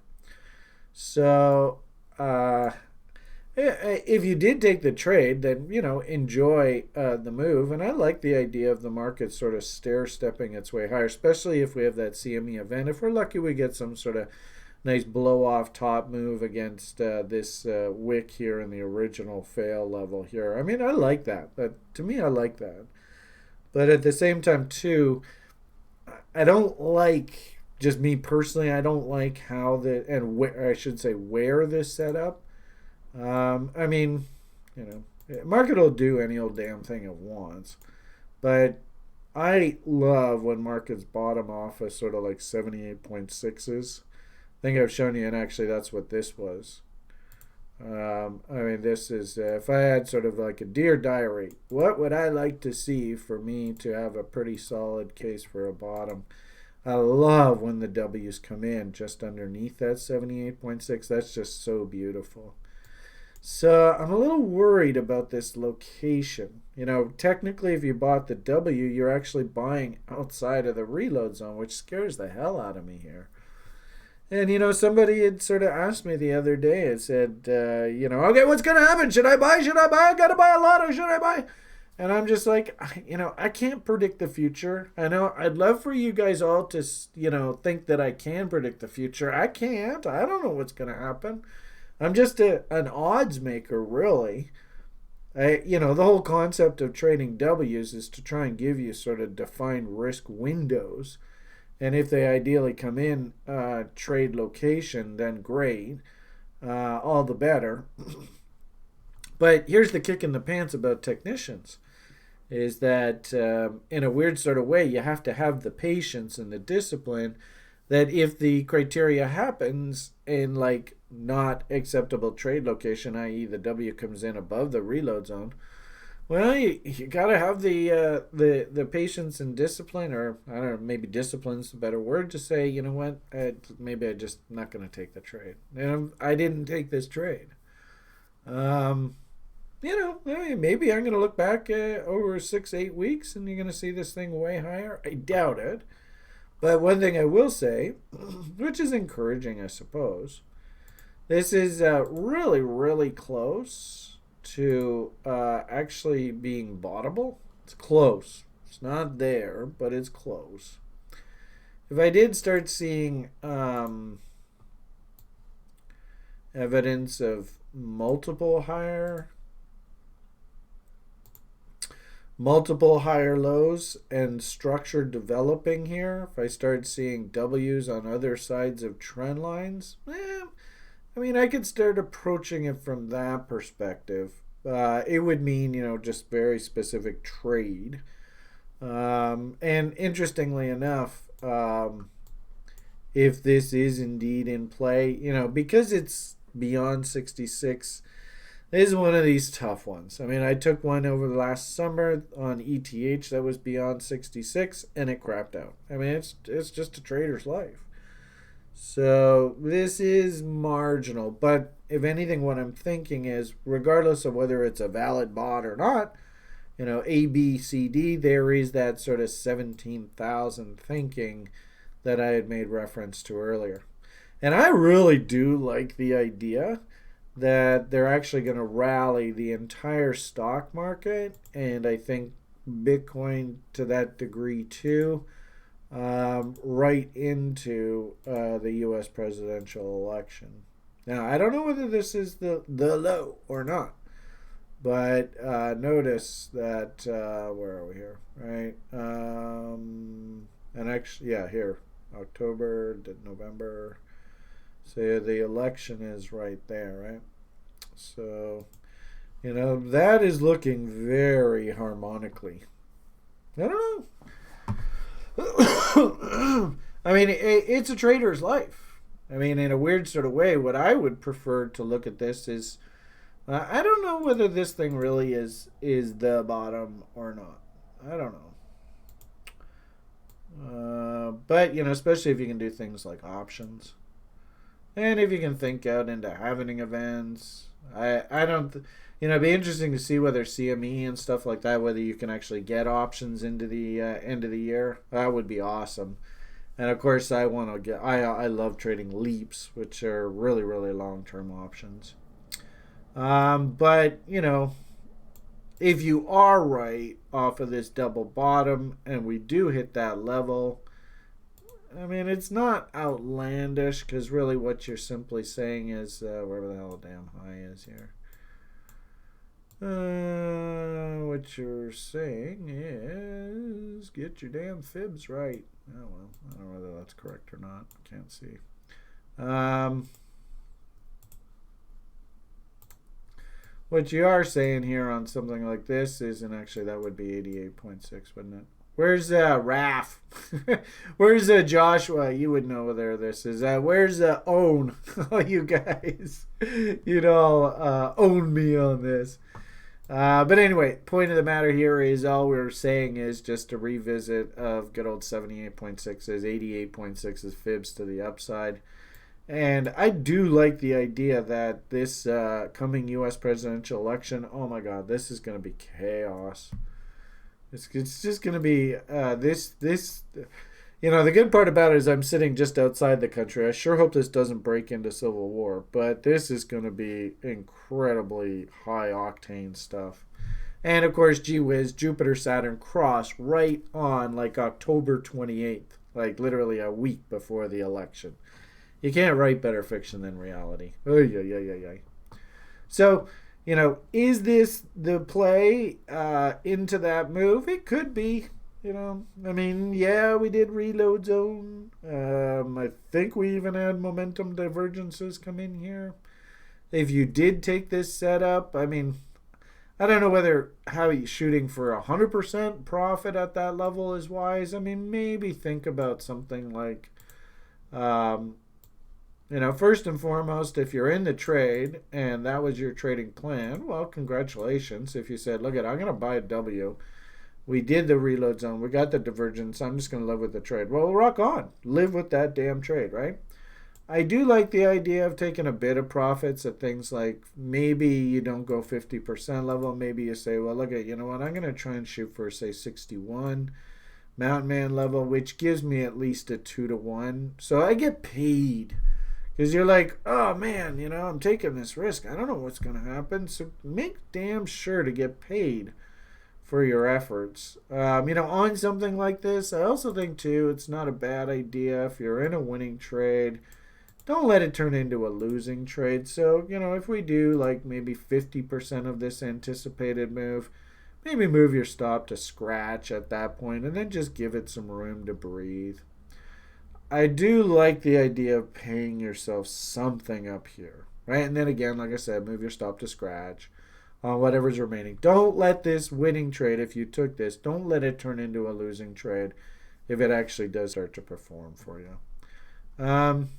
So, if you did take the trade, then enjoy the move. And I like the idea of the market sort of stair stepping its way higher, especially if we have that CME event. If we're lucky, we get some sort of nice blow off top move against this wick here in the original fail level here. I mean, I like that. To me, I like that. But at the same time, too, I don't like, just me personally, I don't like how I should say where this set up. I mean, market will do any old damn thing it wants, but I love when markets bottom off as sort of like 78.6s. I think I've shown you, and actually that's what this was. I mean, this is if I had sort of like a Dear Diary, what would I like to see for me to have a pretty solid case for a bottom? I love when the W's come in just underneath that 78.6. That's just so beautiful. So I'm a little worried about this location. Technically, if you bought the W, you're actually buying outside of the reload zone, which scares the hell out of me here. And somebody had sort of asked me the other day. It said, okay, what's gonna happen? Should I buy? Should I buy? I gotta buy a lot, or should I buy? And I'm just like, I can't predict the future. I know I'd love for you guys all to, think that I can predict the future. I can't. I don't know what's gonna happen. I'm just an odds maker, really. The whole concept of trading W's is to try and give you sort of defined risk windows. And if they ideally come in trade location, then great, all the better. But here's the kick in the pants about technicians, is that in a weird sort of way, you have to have the patience and the discipline that if the criteria happens in like not acceptable trade location, i.e. the W comes in above the reload zone, well, you gotta have the patience and discipline, or I don't know, maybe discipline's the better word to say. You know what? Maybe I just not gonna take the trade. I didn't take this trade. Um, maybe I'm gonna look back over 6-8 weeks, and you're gonna see this thing way higher. I doubt it. But one thing I will say, which is encouraging, I suppose, this is really, really close to actually being bottable. It's close. It's not there, but it's close. If I did start seeing evidence of multiple higher lows and structure developing here, if I start seeing W's on other sides of trend lines, I mean, I could start approaching it from that perspective. It would mean, just very specific trade. And interestingly enough, if this is indeed in play, because it's beyond 66, this is one of these tough ones. I mean, I took one over the last summer on ETH that was beyond 66, and it crapped out. I mean, it's just a trader's life. So this is marginal, but if anything, what I'm thinking is, regardless of whether it's a valid bot or not, A, B, C, D, there is that sort of 17,000 thinking that I had made reference to earlier. And I really do like the idea that they're actually going to rally the entire stock market, and I think Bitcoin to that degree too, right into the U.S. presidential election. Now, I don't know whether this is the low or not, but notice that, where are we here, right? And actually, yeah, here, October, November. So the election is right there, right? So, that is looking very harmonically. I don't know. I mean, it's a trader's life. I mean, in a weird sort of way, what I would prefer to look at this is I don't know whether this thing really is the bottom or not. I don't know. But especially if you can do things like options, and if you can think out into happening events, I don't. It'd be interesting to see whether CME and stuff like that, whether you can actually get options into the end of the year. That would be awesome. And of course, I want to get. I love trading leaps, which are really really long term options. But if you are right off of this double bottom and we do hit that level, I mean, it's not outlandish because really what you're simply saying is wherever the hell the damn high is here. What you're saying is get your damn fibs right. Oh, well, I don't know whether that's correct or not. Can't see. What you are saying here on something like this isn't actually, that would be 88.6, wouldn't it? Where's Raph? Where's Joshua? You would know whether this is. Where's Own? Oh, you guys. You'd all own me on this. But anyway, point of the matter here is all we're saying is just a revisit of good old 78.6 is 88.6 is fibs to the upside. And I do like the idea that this coming U.S. presidential election, oh my God, this is going to be chaos. It's just going to be the good part about it is I'm sitting just outside the country. I sure hope this doesn't break into civil war, but this is going to be incredibly high octane stuff. And of course, gee whiz, Jupiter Saturn cross right on like October 28th, like literally a week before the election. You can't write better fiction than reality. So, is this the play into that move? It could be. I mean, yeah, we did reload zone. I think we even had momentum divergences come in here. If you did take this setup, I mean, I don't know whether how you shooting for 100% profit at that level is wise. I mean, maybe think about something like, first and foremost, if you're in the trade and that was your trading plan, well, congratulations. If you said, look, I'm going to buy a W. We did the reload zone. We got the divergence. I'm just going to live with the trade. Well, rock on. Live with that damn trade, right? I do like the idea of taking a bit of profits at things like maybe you don't go 50% level. Maybe you say, well, look, you know what? I'm going to try and shoot for, say, 61 Mountain Man level, which gives me at least a 2-to-1. So I get paid. Because you're like, oh man, I'm taking this risk. I don't know what's going to happen. So make damn sure to get paid for your efforts. On something like this, I also think too, it's not a bad idea if you're in a winning trade. Don't let it turn into a losing trade. So, if we do like maybe 50% of this anticipated move, maybe move your stop to scratch at that point and then just give it some room to breathe. I do like the idea of paying yourself something up here, right? And then again, like I said, move your stop to scratch on whatever's remaining. Don't let this winning trade, if you took this, don't let it turn into a losing trade if it actually does start to perform for you. And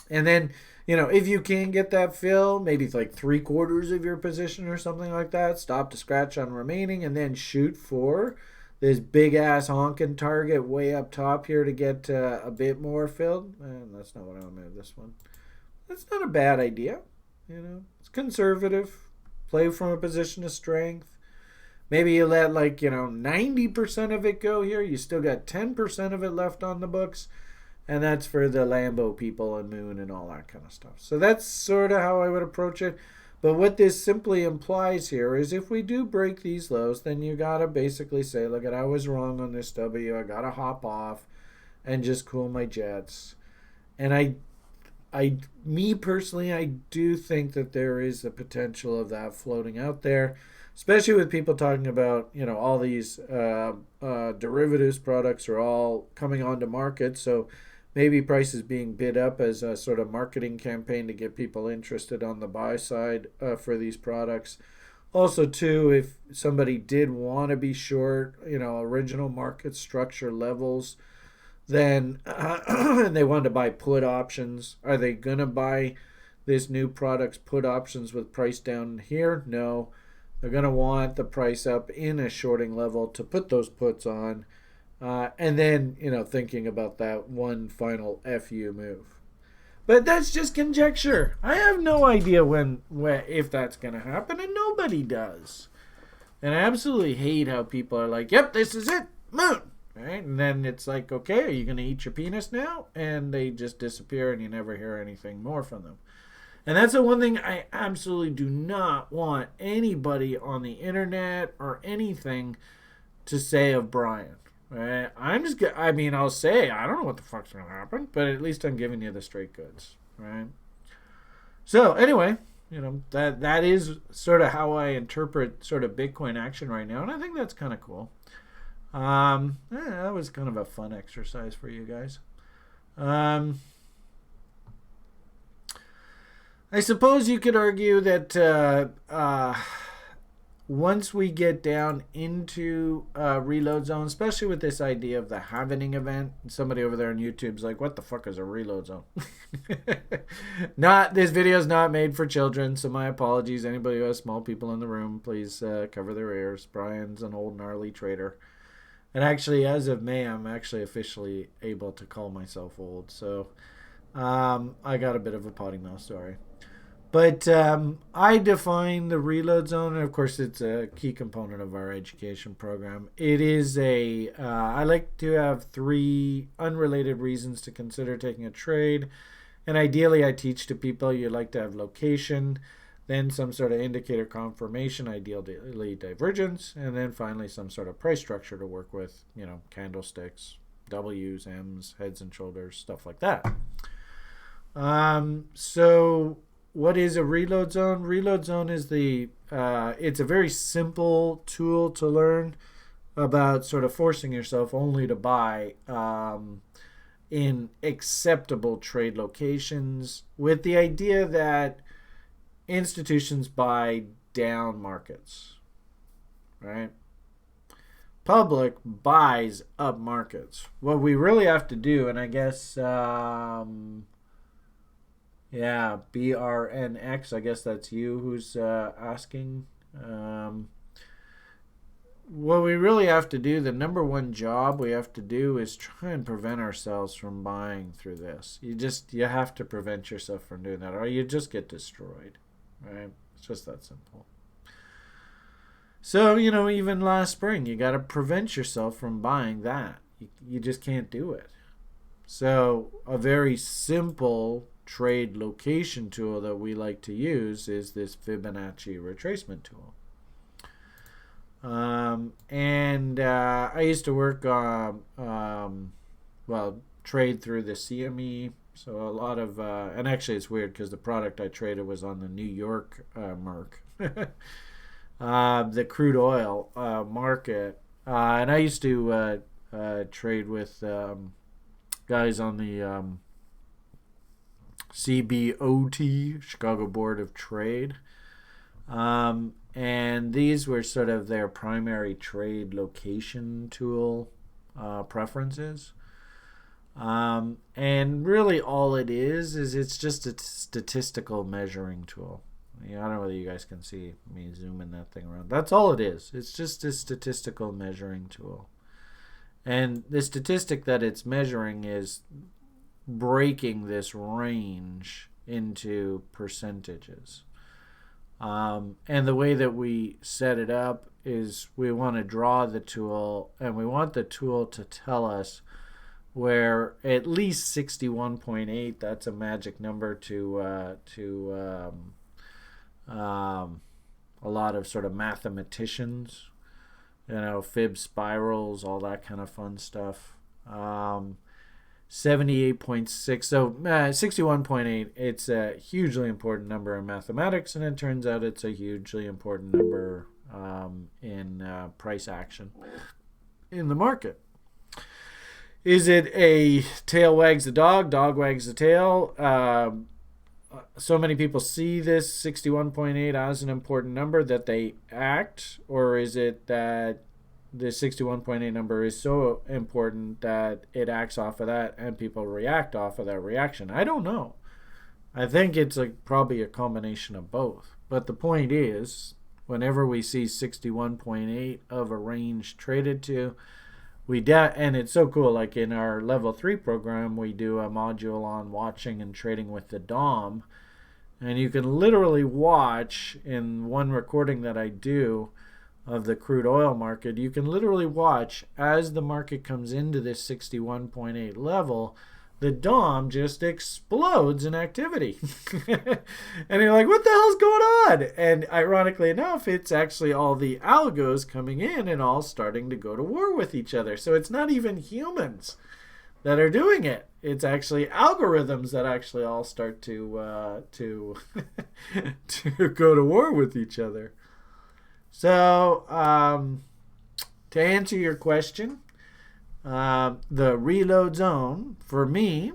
then, if you can get that fill, maybe it's like 3/4 of your position or something like that, stop to scratch on remaining and then shoot for this big ass honking target way up top here to get a bit more filled. And that's not what I want to move this one. That's not a bad idea. It's conservative. Play from a position of strength. Maybe you let 90% of it go here. You still got 10% of it left on the books. And that's for the Lambo people and Moon and all that kind of stuff. So that's sort of how I would approach it. But what this simply implies here is if we do break these lows, then you got to basically say, look, I was wrong on this W. I got to hop off and just cool my jets. And me personally, I do think that there is a potential of that floating out there, especially with people talking about, all these derivatives products are all coming onto market. So maybe prices being bid up as a sort of marketing campaign to get people interested on the buy side for these products. Also, too, if somebody did want to be short, original market structure levels, then and they wanted to buy put options, are they going to buy this new product's put options with price down here? No. They're going to want the price up in a shorting level to put those puts on. And then, thinking about that one final FU move. But that's just conjecture. I have no idea when if that's going to happen, and nobody does. And I absolutely hate how people are like, yep, this is it, moon. Right? And then it's like, okay, are you going to eat your penis now? And they just disappear and you never hear anything more from them. And that's the one thing I absolutely do not want anybody on the internet or anything to say of Brian. Right? I'll say, I don't know what the fuck's going to happen, but at least I'm giving you the straight goods. Right? So, anyway, that is sort of how I interpret sort of Bitcoin action right now. And I think that's kind of cool. That was kind of a fun exercise for you guys. I suppose you could argue that once we get down into reload zone, especially with this idea of the halvening event, somebody over there on YouTube's like, what the fuck is a reload zone? This video is not made for children, so my apologies. Anybody who has small people in the room, please cover their ears. Brian's an old gnarly trader. And actually, as of May, I'm actually officially able to call myself old. So I got a bit of a potty mouth, sorry. But I define the reload zone, and of course, it's a key component of our education program. It is I like to have 3 unrelated reasons to consider taking a trade. And ideally, I teach to people you like to have location, then some sort of indicator confirmation, ideally divergence, and then finally some sort of price structure to work with, candlesticks, W's, M's, heads and shoulders, stuff like that. So what is a reload zone? Reload zone is it's a very simple tool to learn about sort of forcing yourself only to buy in acceptable trade locations, with the idea that institutions buy down markets, right? Public buys up markets. What we really have to do, and I guess, BRNX, I guess that's you who's asking. What we really have to do, the number one job we have to do, is try and prevent ourselves from buying through this. You have to prevent yourself from doing that, or you just get destroyed. Right? It's just that simple. So, even last spring, you got to prevent yourself from buying that. You just can't do it. So, a very simple trade location tool that we like to use is this Fibonacci retracement tool. And I used to work trade through the CME. So a lot of, and actually it's weird because the product I traded was on the New York Merc, the crude oil market. And I used to trade with guys on the CBOT, Chicago Board of Trade. And these were sort of their primary trade location tool preferences. And really all it is it's just a statistical measuring tool. I don't know whether you guys can see me zooming that thing around. That's all it is. It's just a statistical measuring tool. And the statistic that it's measuring is breaking this range into percentages. And the way that we set it up is we want to draw the tool, and we want the tool to tell us where at least 61.8, that's a magic number to a lot of sort of mathematicians, fib spirals, all that kind of fun stuff. 78.6, so 61.8, it's a hugely important number in mathematics, and it turns out it's a hugely important number in price action in the market. Is it a tail wags the dog wags the tail? so many people see this 61.8 as an important number that they act, or is it that the 61.8 number is so important that it acts off of that and people react off of that reaction? I don't know. I think it's probably a combination of both. But the point is, whenever we see 61.8 of a range traded to, and it's so cool, like in our level 3 program, we do a module on watching and trading with the DOM. And you can literally watch in one recording that I do of the crude oil market, you can literally watch as the market comes into this 61.8 level, the DOM just explodes in activity. And you're like, what the hell's going on? And ironically enough, it's actually all the algos coming in and all starting to go to war with each other. So it's not even humans that are doing it. It's actually algorithms that actually all start to to go to war with each other. So to answer your question, the reload zone for me,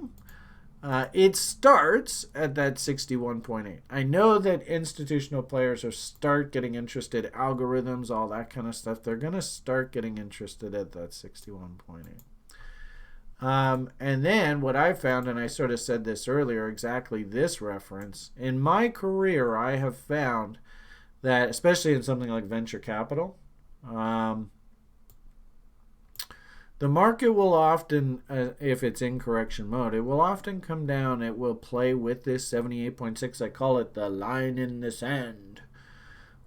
it starts at that 61.8. I know that institutional players are start getting interested, algorithms, all that kind of stuff. They're going to start getting interested at that 61.8. And then what I found, and I sort of said this earlier, exactly this reference, in my career I have found that, especially in something like venture capital, the market will often, if it's in correction mode, it will often come down. It will play with this 78.6. I call it the line in the sand,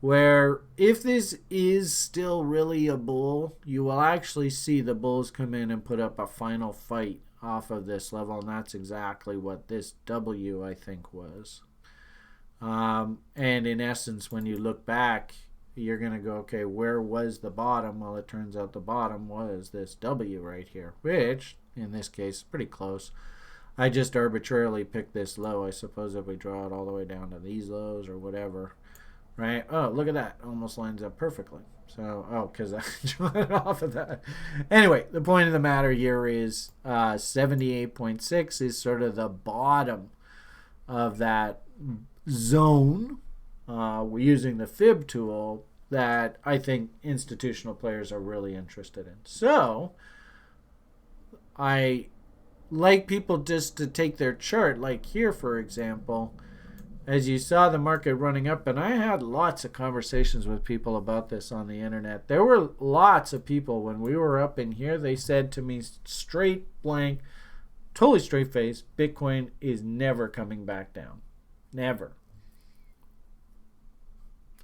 where if this is still really a bull, you will actually see the bulls come in and put up a final fight off of this level, and that's exactly what this W, I think, was. And in essence, when you look back, you're going to go, okay, where was the bottom? Well, it turns out the bottom was this W right here, which, in this case, is pretty close. I just arbitrarily picked this low. I suppose if we draw it all the way down to these lows or whatever, right? Oh, look at that. Almost lines up perfectly. So, because I drew it off of that. Anyway, the point of the matter here is 78.6 is sort of the bottom of that zone. We're using the fib tool that I think institutional players are really interested in. So I like people just to take their chart, like here, for example, as you saw the market running up, and I had lots of conversations with people about this on the internet. There were lots of people when we were up in here, they said to me straight blank, totally straight face, Bitcoin is never coming back down. Never.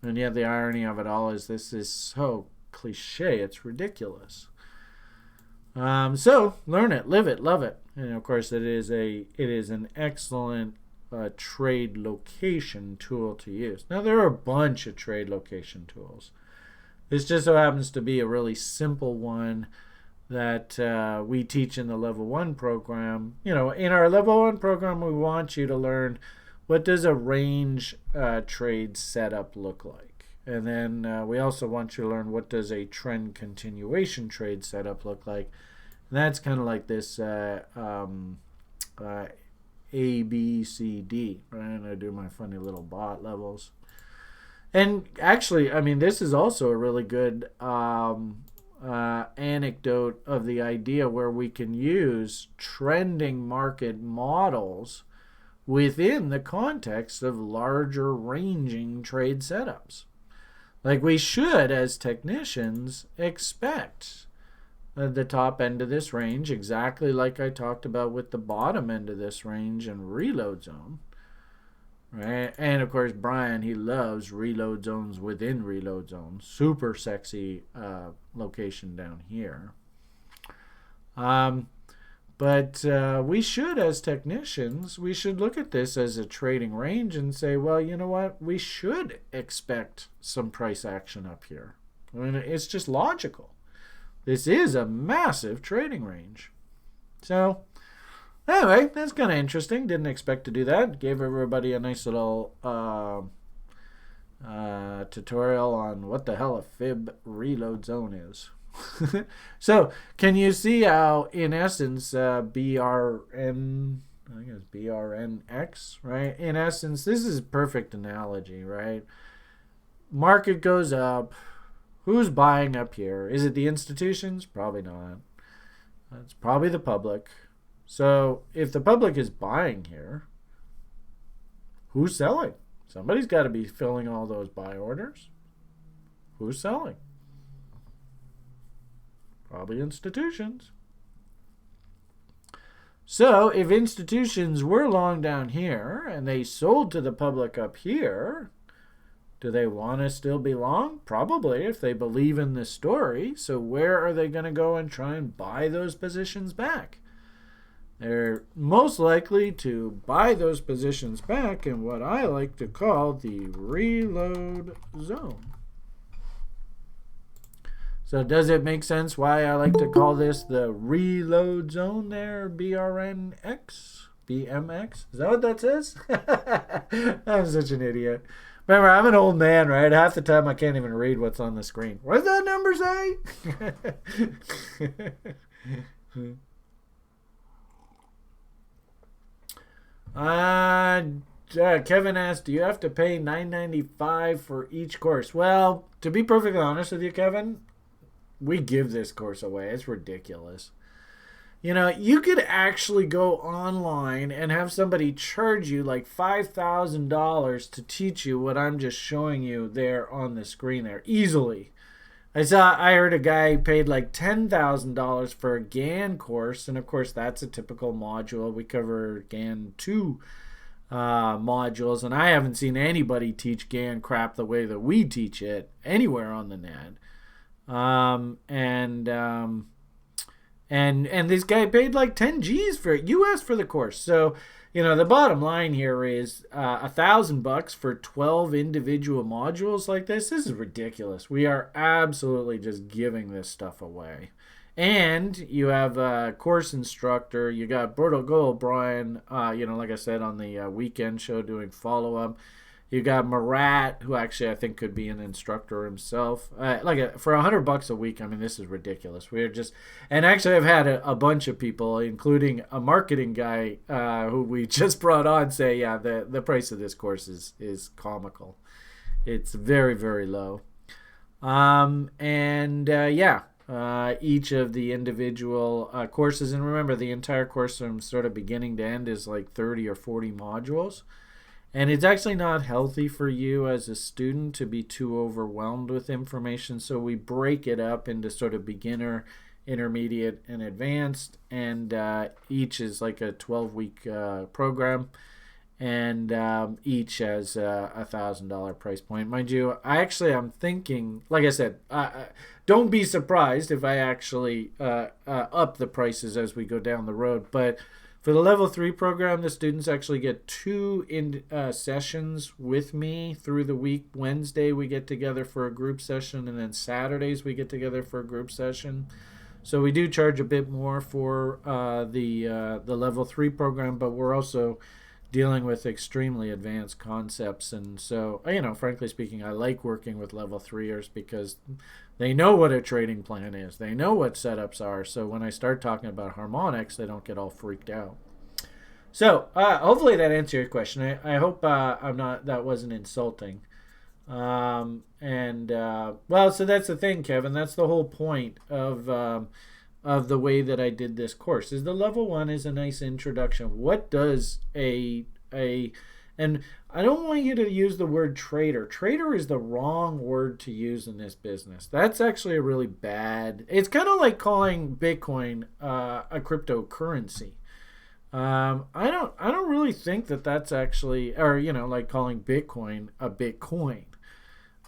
And yet the irony of it all is this is so cliche, it's ridiculous. So learn it, live it, love it. And of course it is an excellent trade location tool to use. Now there are a bunch of trade location tools. This just so happens to be a really simple one that we teach in the level 1 program. You know, in our level 1 program, we want you to learn what does a range trade setup look like? And then we also want you to learn what does a trend continuation trade setup look like? And that's kind of like this A, B, C, D, right? And I do my funny little bot levels. And actually, I mean, this is also a really good anecdote of the idea where we can use trending market models within the context of larger ranging trade setups. Like we should, as technicians, expect the top end of this range, exactly like I talked about with the bottom end of this range and reload zone. Right? And of course, Brian, he loves reload zones within reload zones. Super sexy location down here. But we should, as technicians, we should look at this as a trading range and say, well, you know what? We should expect some price action up here. I mean, it's just logical. This is a massive trading range. So, anyway, that's kind of interesting. Didn't expect to do that. Gave everybody a nice little tutorial on what the hell a fib reload zone is. So, can you see how, in essence, BRM I think it's BRNX, right? In essence, this is a perfect analogy, right? Market goes up. Who's buying up here? Is it the institutions? Probably not. It's probably the public. So if the public is buying here, who's selling? Somebody's got to be filling all those buy orders. Who's selling? Probably institutions. So if institutions were long down here and they sold to the public up here, do they want to still be long? Probably, if they believe in this story. So where are they going to go and try and buy those positions back? They're most likely to buy those positions back in what I like to call the reload zone. So does it make sense why I like to call this the reload zone there, BRNX? BMX? Is that what that says? I'm such an idiot. Remember, I'm an old man, right? Half the time I can't even read what's on the screen. What does that number say? Kevin asked, do you have to pay $9.95 for each course? Well, to be perfectly honest with you, Kevin, we give this course away. It's ridiculous. You know, you could actually go online and have somebody charge you like $5,000 to teach you what I'm just showing you there on the screen there, easily. I heard a guy paid like $10,000 for a GAN course, and of course that's a typical module. We cover GAN 2 modules, and I haven't seen anybody teach GAN crap the way that we teach it anywhere on the net. And this guy paid like 10 G's for it, US for the course. So, you know, the bottom line here is $1,000 for 12 individual modules like this. This is ridiculous. We are absolutely just giving this stuff away. And you have a course instructor. You got Berto O'Brien, like I said, on the weekend show doing follow-up. You got Marat, who actually I think could be an instructor himself. For $100 a week, I mean, this is ridiculous. And actually I've had a bunch of people, including a marketing guy who we just brought on, say, yeah, the price of this course is comical. It's very, very low. Each of the individual courses, and remember, the entire course from sort of beginning to end is like 30 or 40 modules. And it's actually not healthy for you as a student to be too overwhelmed with information. So we break it up into sort of beginner, intermediate, and advanced. And each is like a 12-week program. And each has a $1,000 price point. Mind you, I'm thinking, like I said, don't be surprised if I actually up the prices as we go down the road. But for the Level 3 program, the students actually get 2 sessions with me through the week. Wednesday, we get together for a group session, and then Saturdays, we get together for a group session. So we do charge a bit more for the Level 3 program, but we're also dealing with extremely advanced concepts. And so, frankly speaking, I like working with Level 3ers because they know what a trading plan is. They know what setups are. So when I start talking about harmonics, they don't get all freaked out. So hopefully that answered your question. I hope that wasn't insulting. So that's the thing, Kevin. That's the whole point of the way that I did this course. Is the Level 1 is a nice introduction. What does and I don't want you to use the word trader. Trader is the wrong word to use in this business. That's actually a really bad. It's kind of like calling Bitcoin a cryptocurrency. I don't really think that's actually, or like calling Bitcoin a Bitcoin.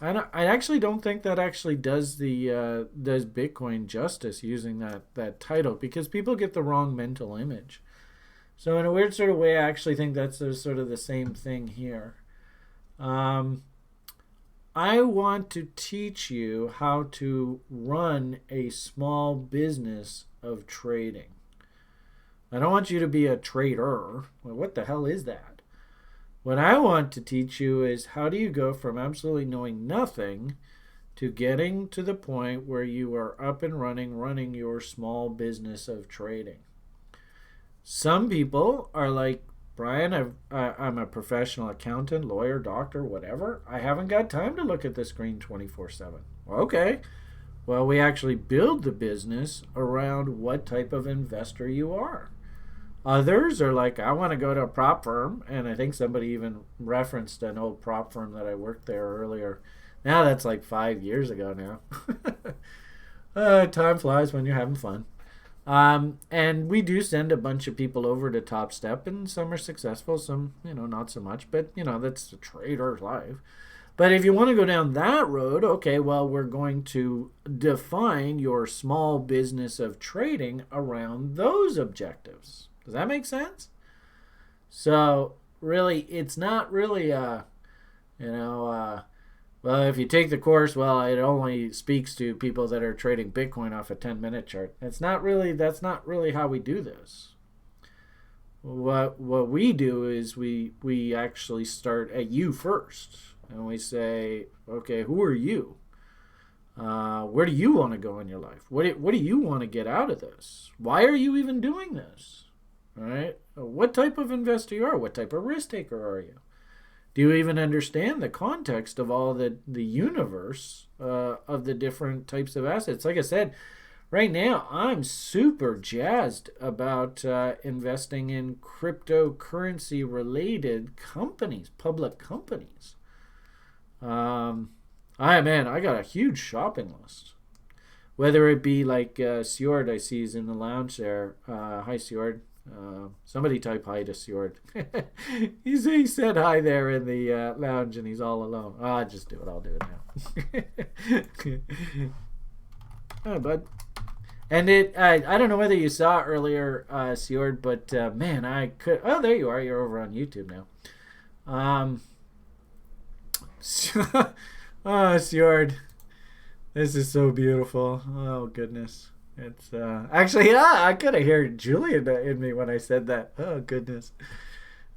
I actually don't think that actually does Bitcoin justice using that title, because people get the wrong mental image. So in a weird sort of way, I actually think that's sort of the same thing here. I want to teach you how to run a small business of trading. I don't want you to be a trader. Well, what the hell is that? What I want to teach you is how do you go from absolutely knowing nothing to getting to the point where you are up and running your small business of trading. Some people are like, Brian, I'm a professional accountant, lawyer, doctor, whatever. I haven't got time to look at the screen 24/7. Okay. Well, we actually build the business around what type of investor you are. Others are like, I want to go to a prop firm. And I think somebody even referenced an old prop firm that I worked there earlier. Now that's like 5 years ago now. Time flies when you're having fun. And we do send a bunch of people over to Top Step, and some are successful, some, not so much. But, that's the trader's life. But if you want to go down that road, okay, well, we're going to define your small business of trading around those objectives. Does that make sense? So, really, it's not really well, if you take the course, well, it only speaks to people that are trading Bitcoin off a 10-minute chart. That's not really how we do this. What we do is we actually start at you first. And we say, okay, who are you? Where do you want to go in your life? What do you want to get out of this? Why are you even doing this? All right? What type of investor you are? What type of risk taker are you? Do you even understand the context of all the universe of the different types of assets? Like I said, right now I'm super jazzed about investing in cryptocurrency related companies, public companies. I got a huge shopping list. Whether it be like Sjord, I see is in the lounge there. Hi, Sjord. Somebody type hi to Sjord. he said hi there in the lounge, and he's all alone. I'll just do it. I'll do it now. Oh, bud. And I don't know whether you saw earlier, Sjord, but man, I could. Oh, there you are. You're over on YouTube now. Oh, Sjord, this is so beautiful. Oh goodness, it's actually I could have heard Julian in me when I said that. Oh goodness,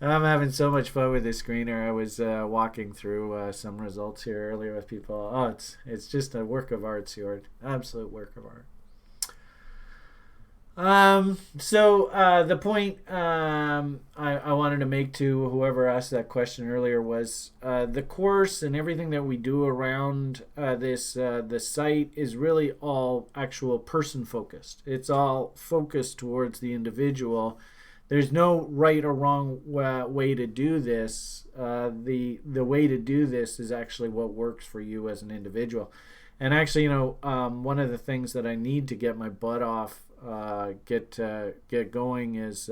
I'm having so much fun with this screener. I was walking through some results here earlier with people. Oh, it's just a work of art, Sjord. Absolute work of art. So the point I wanted to make to whoever asked that question earlier was the course and everything that we do around this the site is really all actual person focused. It's all focused towards the individual. There's no right or wrong way to do this. The way to do this is actually what works for you as an individual. And actually, one of the things that I need to get my butt off, get going is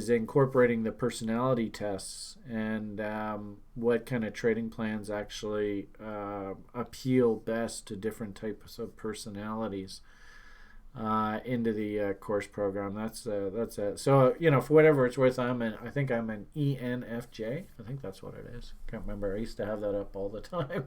incorporating the personality tests and what kind of trading plans actually appeal best to different types of personalities into the course program. That's it. So for whatever it's worth, I think I'm an ENFJ. I think that's what it is. Can't remember. I used to have that up all the time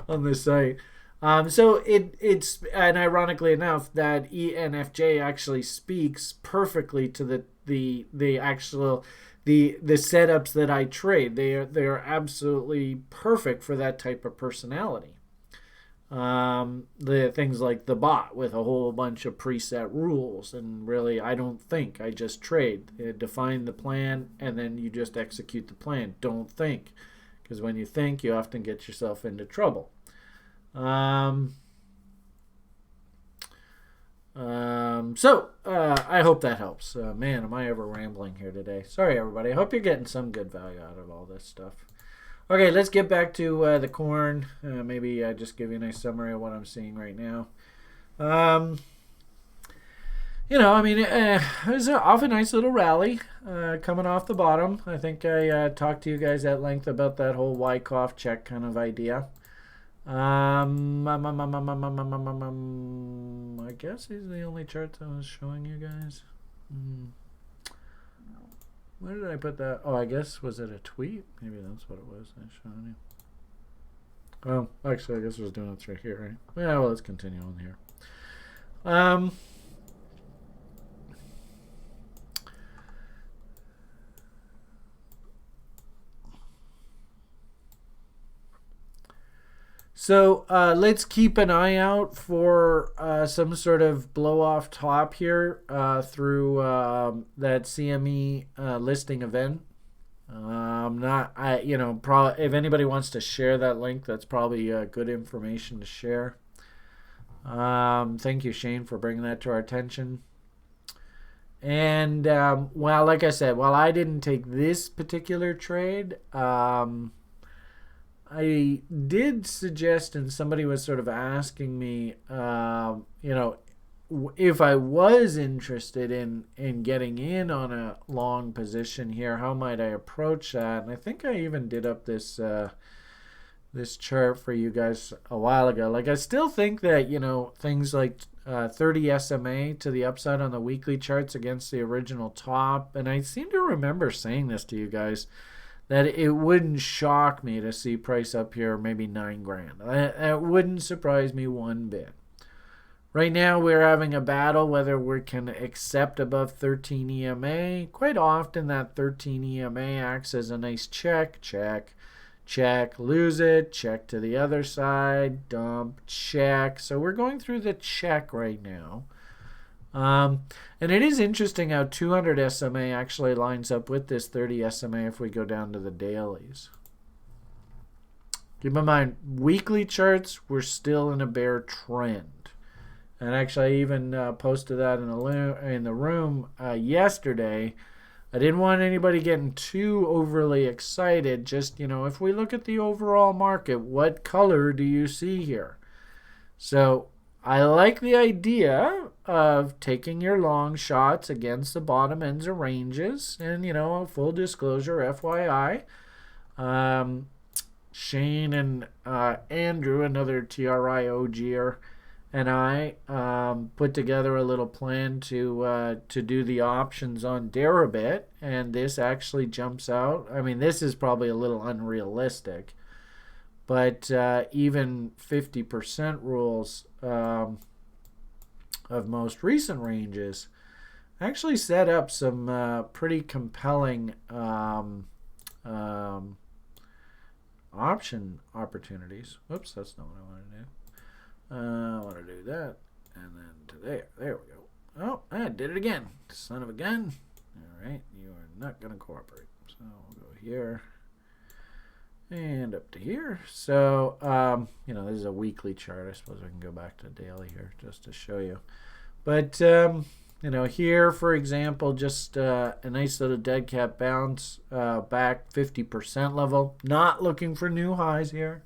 on the site. So it's and ironically enough that ENFJ actually speaks perfectly to the actual the setups that I trade. They are absolutely perfect for that type of personality. The things like the bot with a whole bunch of preset rules, and really I don't think, I just trade. Define the plan and then you just execute the plan. Don't think, because when you think you often get yourself into trouble. So I hope that helps. Man, am I ever rambling here today. Sorry, everybody. I hope you're getting some good value out of all this stuff. Okay, let's get back to the corn. Maybe just give you a nice summary of what I'm seeing right now. It was an awfully nice little rally coming off the bottom. I think I talked to you guys at length about that whole Wyckoff check kind of idea. I guess these are the only charts I was showing you guys. Where did I put that? Oh, I guess, was it a tweet? Maybe that's what it was I was showing you. Oh, actually, I guess I was doing it right here, right? Yeah, well, let's continue on here. So let's keep an eye out for some sort of blow off top here through that CME listing event. If anybody wants to share that link, that's probably good information to share. Thank you, Shane, for bringing that to our attention. And like I said, while I didn't take this particular trade, I did suggest, and somebody was sort of asking me, if I was interested in getting in on a long position here, how might I approach that? And I think I even did up this this chart for you guys a while ago. Like, I still think that, things like 30 SMA to the upside on the weekly charts against the original top, and I seem to remember saying this to you guys, that it wouldn't shock me to see price up here maybe $9,000. That wouldn't surprise me one bit. Right now we're having a battle whether we can accept above 13 EMA. Quite often that 13 EMA acts as a nice check, lose it, check to the other side, dump, check. So we're going through the check right now. And it is interesting how 200 SMA actually lines up with this 30 SMA if we go down to the dailies. Keep in mind, weekly charts, we're still in a bear trend. And actually, I even posted that in the room yesterday. I didn't want anybody getting too overly excited. Just, if we look at the overall market, what color do you see here? So I like the idea of taking your long shots against the bottom ends of ranges. And, full disclosure, FYI, Shane and Andrew, another TRI OGer, and I put together a little plan to do the options on Deribit, and this actually jumps out. I mean, this is probably a little unrealistic, but even 50% rules of most recent ranges actually set up some pretty compelling option opportunities. Whoops, that's not what I want to do. I want to do that, and then to there we go. Oh, I did it again, son of a gun. Alright, you are not going to cooperate. So we'll go here and up to here. So, this is a weekly chart. I suppose I can go back to daily here just to show you. But, here, for example, just a nice little dead cat bounce back 50% level. Not looking for new highs here.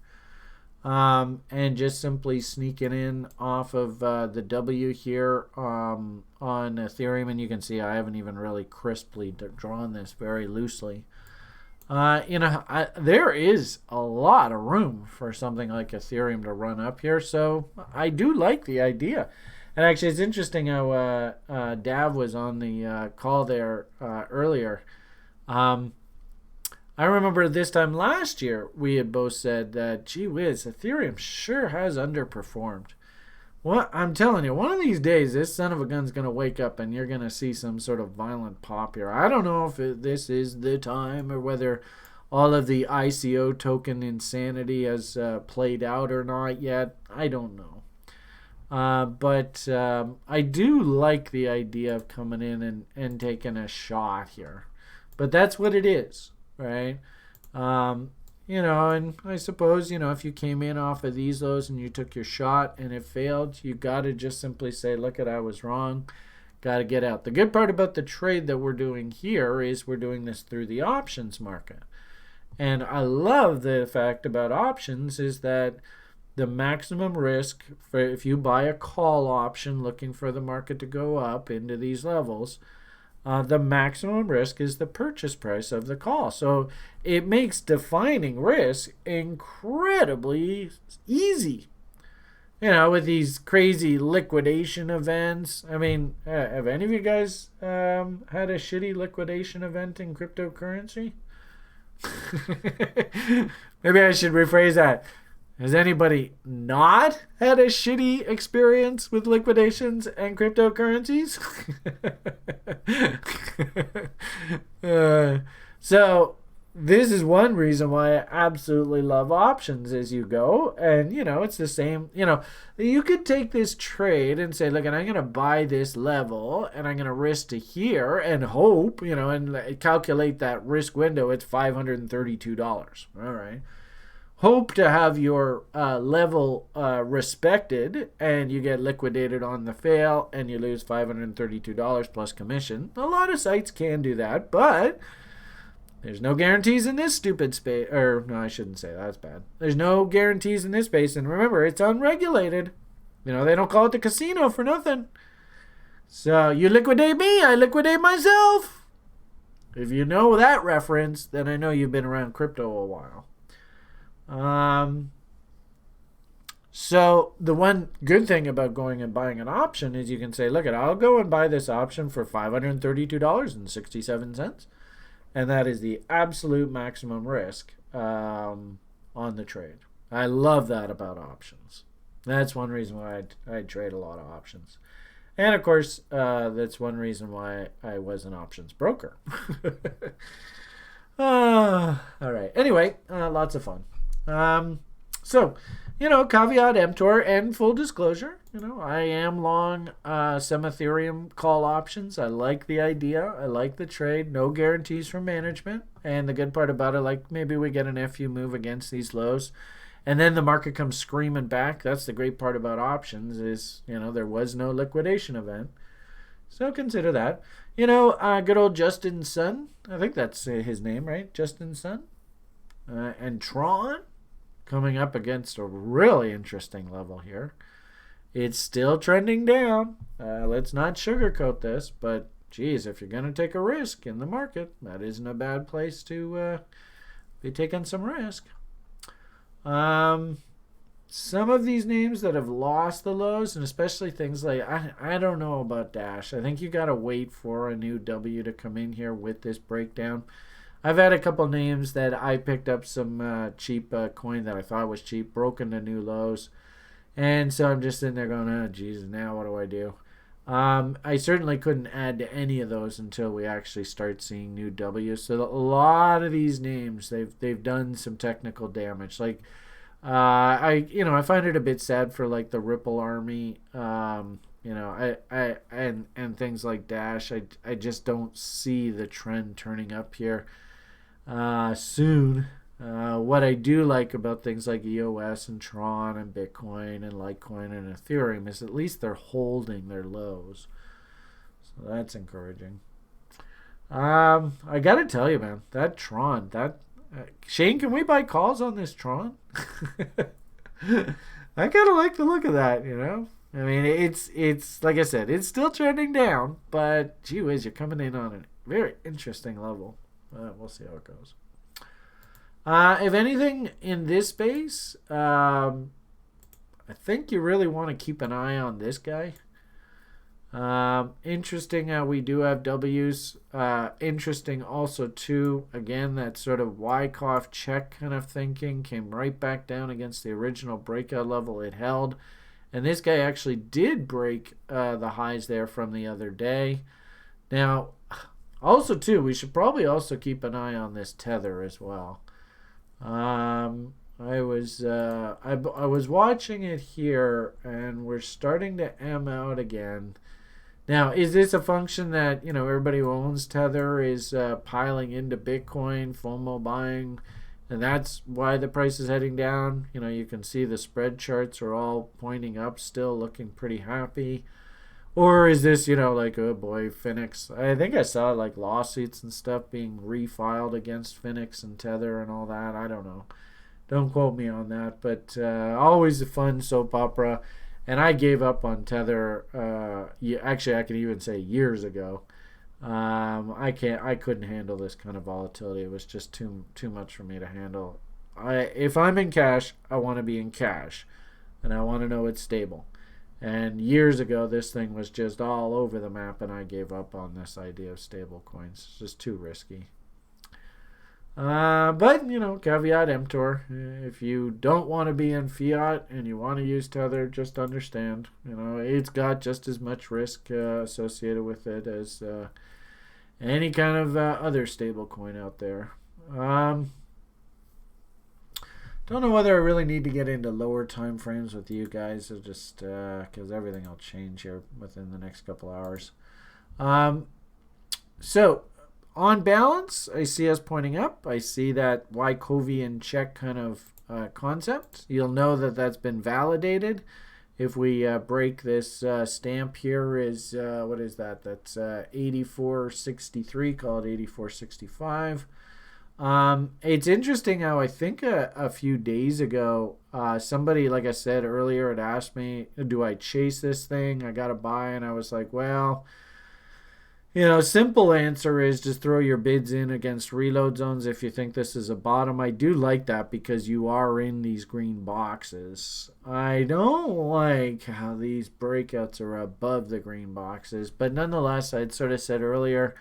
And just simply sneaking in off of the W here on Ethereum. And you can see I haven't even really crisply drawn this, very loosely. There is a lot of room for something like Ethereum to run up here. So I do like the idea. And actually, it's interesting how Dav was on the call there earlier. I remember this time last year, we had both said that, gee whiz, Ethereum sure has underperformed. Well, I'm telling you, one of these days, this son of a gun's going to wake up and you're going to see some sort of violent pop here. I don't know if this is the time or whether all of the ICO token insanity has played out or not yet. I don't know. But I do like the idea of coming in and taking a shot here. But that's what it is. Right, and I suppose if you came in off of these lows and you took your shot and it failed, you got to just simply say, look at, I was wrong, got to get out. The good part about the trade that we're doing here is we're doing this through the options market, and I love the fact about options is that the maximum risk for if you buy a call option looking for the market to go up into these levels, the maximum risk is the purchase price of the call. So it makes defining risk incredibly easy. With these crazy liquidation events. I mean, have any of you guys had a shitty liquidation event in cryptocurrency? Maybe I should rephrase that. Has anybody not had a shitty experience with liquidations and cryptocurrencies? So this is one reason why I absolutely love options as you go. And, it's the same. You could take this trade and say, look, and I'm going to buy this level and I'm going to risk to here and hope, and calculate that risk window. It's $532. All right. Hope to have your level respected, and you get liquidated on the fail and you lose $532 plus commission. A lot of sites can do that, but there's no guarantees in this stupid space. Or, no, I shouldn't say that. That's bad. There's no guarantees in this space, and remember, it's unregulated. They don't call it the casino for nothing. So you liquidate me, I liquidate myself. If you know that reference, then I know you've been around crypto a while. So the one good thing about going and buying an option is you can say, look, I'll go and buy this option for $532.67. And that is the absolute maximum risk on the trade. I love that about options. That's one reason why I trade a lot of options. And, of course, that's one reason why I was an options broker. All right. Anyway, lots of fun. So, caveat emptor and full disclosure, I am long some Ethereum call options. I like the idea. I like the trade. No guarantees from management. And the good part about it, like maybe we get an FU move against these lows and then the market comes screaming back. That's the great part about options is, there was no liquidation event. So consider that. Good old Justin Sun. I think that's his name, right? Justin Sun. And Tron. Coming up against a really interesting level here. It's still trending down. Let's not sugarcoat this, but geez, if you're going to take a risk in the market, that isn't a bad place to be taking some risk. Some of these names that have lost the lows, and especially things like, I don't know about Dash. I think you got to wait for a new W to come in here with this breakdown. I've had a couple names that I picked up some cheap coin that I thought was cheap, broken to new lows. And so I'm just sitting there going, oh, Jesus, now what do I do? I certainly couldn't add to any of those until we actually start seeing new W's. So a lot of these names, they've done some technical damage. Like, I find it a bit sad for like the Ripple Army, and things like Dash. I just don't see the trend turning up here soon. What I do like about things like EOS and Tron and Bitcoin and Litecoin and Ethereum is at least they're holding their lows. So that's encouraging. I gotta tell you, man, that Tron, Shane, can we buy calls on this Tron? I kind of like the look of that, I mean, it's like I said, it's still trending down, but gee whiz, you're coming in on a very interesting level. We'll see how it goes. If anything in this space, I think you really want to keep an eye on this guy. Interesting how we do have W's. Interesting also too, again, that sort of Wyckoff check kind of thinking came right back down against the original breakout level it held. And this guy actually did break the highs there from the other day. Now, also too, we should probably also keep an eye on this tether as well. I was watching it here, and we're starting to M out again. Now, is this a function that everybody who owns Tether is piling into Bitcoin, FOMO buying, and that's why the price is heading down? You can see the spread charts are all pointing up, still looking pretty happy. Or is this, like, oh boy, Phoenix? I think I saw like lawsuits and stuff being refiled against Phoenix and Tether and all that. I don't know. Don't quote me on that. But always a fun soap opera. And I gave up on Tether. Actually, I can even say years ago. I couldn't handle this kind of volatility. It was just too much for me to handle. If I'm in cash, I want to be in cash, and I want to know it's stable. And years ago, this thing was just all over the map, and I gave up on this idea of stable coins. It's just too risky. But, caveat emptor. If you don't want to be in fiat and you want to use Tether, just understand, it's got just as much risk associated with it as any kind of other stable coin out there. Don't know whether I really need to get into lower time frames with you guys, or just because everything will change here within the next couple hours. So on balance, I see us pointing up. I see that Wycovian check kind of concept. You'll know that that's been validated. If we break this stamp here is, what is that? That's 84.63, call it 84.65. It's interesting how I think a few days ago, somebody, like I said earlier, had asked me, do I chase this thing? I got to buy. And I was like, well, simple answer is just throw your bids in against reload zones if you think this is a bottom. I do like that because you are in these green boxes. I don't like how these breakouts are above the green boxes, but nonetheless, I'd sort of said earlier,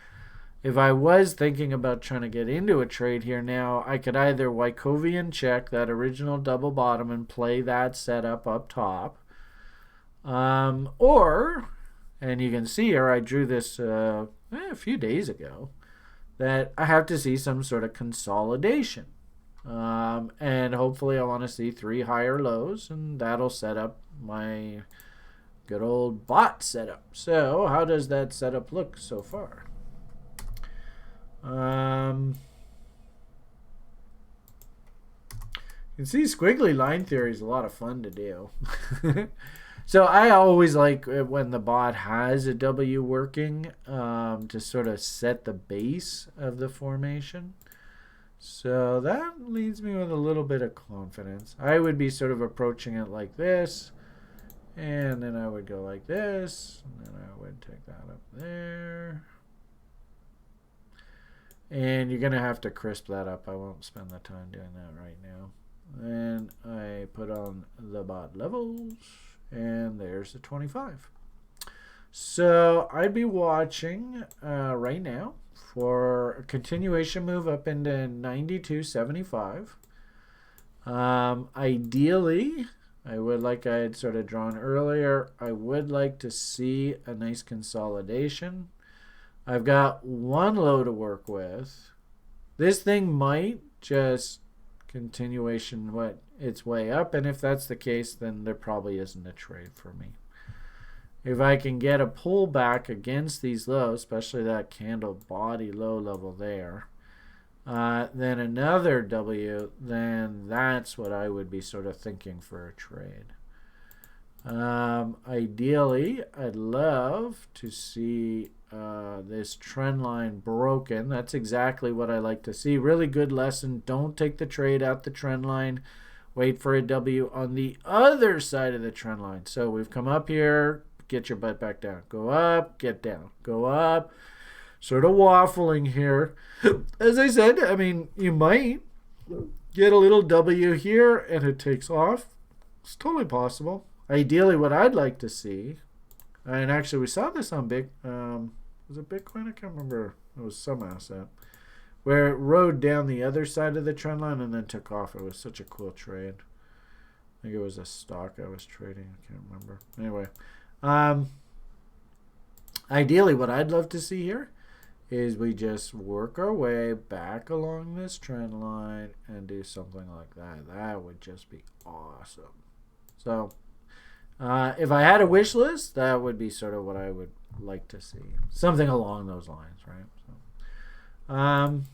if I was thinking about trying to get into a trade here now, I could either Wycovian check that original double bottom and play that setup up top, or... And you can see here, I drew this a few days ago, that I have to see some sort of consolidation. And hopefully I want to see 3 higher lows, and that'll set up my good old bot setup. So how does that setup look so far? You can see squiggly line theory is a lot of fun to do. So I always like when the bot has a W working to sort of set the base of the formation. So that leaves me with a little bit of confidence. I would be sort of approaching it like this, and then I would go like this, and then I would take that up there. And you're going to have to crisp that up. I won't spend the time doing that right now. And I put on the bot levels. And there's the 25. So I'd be watching right now for a continuation move up into 92.75. Ideally, I would, like I had sort of drawn earlier, I would like to see a nice consolidation. I've got one low to work with. This thing might just continuation its way up, and if that's the case, then there probably isn't a trade for me. If I can get a pullback against these lows, especially that candle body low level there, then another W, then that's what I would be sort of thinking for a trade. Ideally, I'd love to see this trend line broken. That's exactly what I like to see. Really good lesson. Don't take the trade out the trend line. Wait for a W on the other side of the trend line. So we've come up here. Get your butt back down. Go up, get down. Go up. Sort of waffling here. As I said, I mean, you might get a little W here and it takes off. It's totally possible. Ideally, what I'd like to see, and actually we saw this on was it Bitcoin? I can't remember. It was some asset where it rode down the other side of the trend line and then took off. It was such a cool trade. I think it was a stock I was trading. I can't remember. Anyway, ideally, what I'd love to see here is we just work our way back along this trend line and do something like that. That would just be awesome. So if I had a wish list, that would be sort of what I would like to see. Something along those lines, right?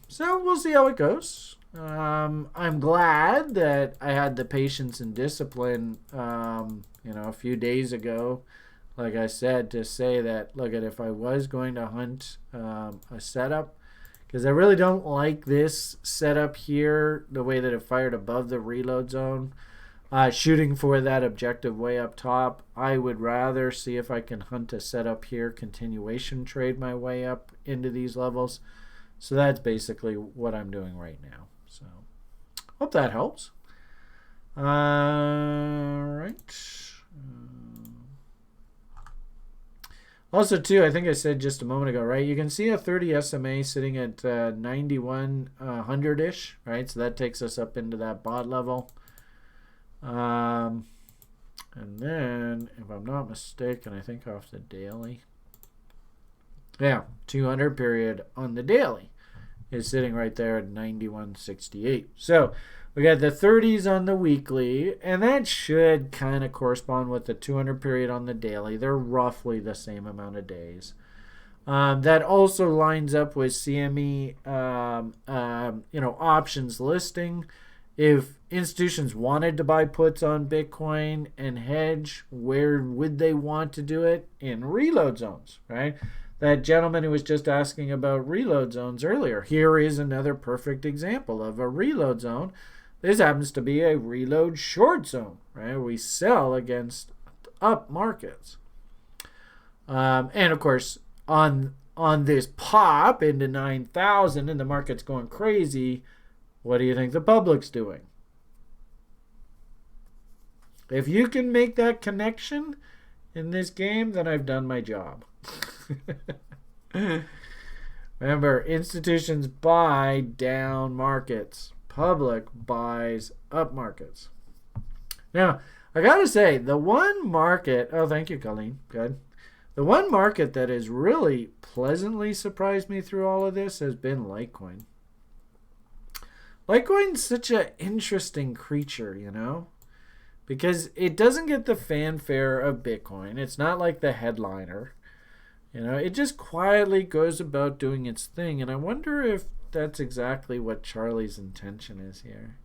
So we'll see how it goes. I'm glad that I had the patience and discipline, a few days ago, like I said, to say that, look, if I was going to hunt a setup, because I really don't like this setup here, the way that it fired above the reload zone, shooting for that objective way up top. I would rather see if I can hunt a setup here, continuation trade my way up into these levels. So that's basically what I'm doing right now. So hope that helps. All right. Also, too, I think I said just a moment ago, right? You can see a 30 SMA sitting at 9100-ish, right? So that takes us up into that bot level. And then, if I'm not mistaken, I think off the daily. Yeah, 200 period on the daily. is sitting right there at 91.68. So we got the 30s on the weekly, and that should kind of correspond with the 200 period on the daily. They're roughly the same amount of days. That also lines up with CME, options listing. If institutions wanted to buy puts on Bitcoin and hedge, where would they want to do it? In reload zones, right? That gentleman who was just asking about reload zones earlier. Here is another perfect example of a reload zone. This happens to be a reload short zone, right? We sell against up markets. And of course, on this pop into 9,000 and the market's going crazy, what do you think the public's doing? If you can make that connection in this game, then I've done my job. Remember, institutions buy down markets. Public buys up markets. Now, I gotta say, the one market... Oh, thank you, Colleen. Good. The one market that has really pleasantly surprised me through all of this has been Litecoin. Litecoin's such an interesting creature, because it doesn't get the fanfare of Bitcoin. It's not like the headliner. It just quietly goes about doing its thing, and I wonder if that's exactly what Charlie's intention is here.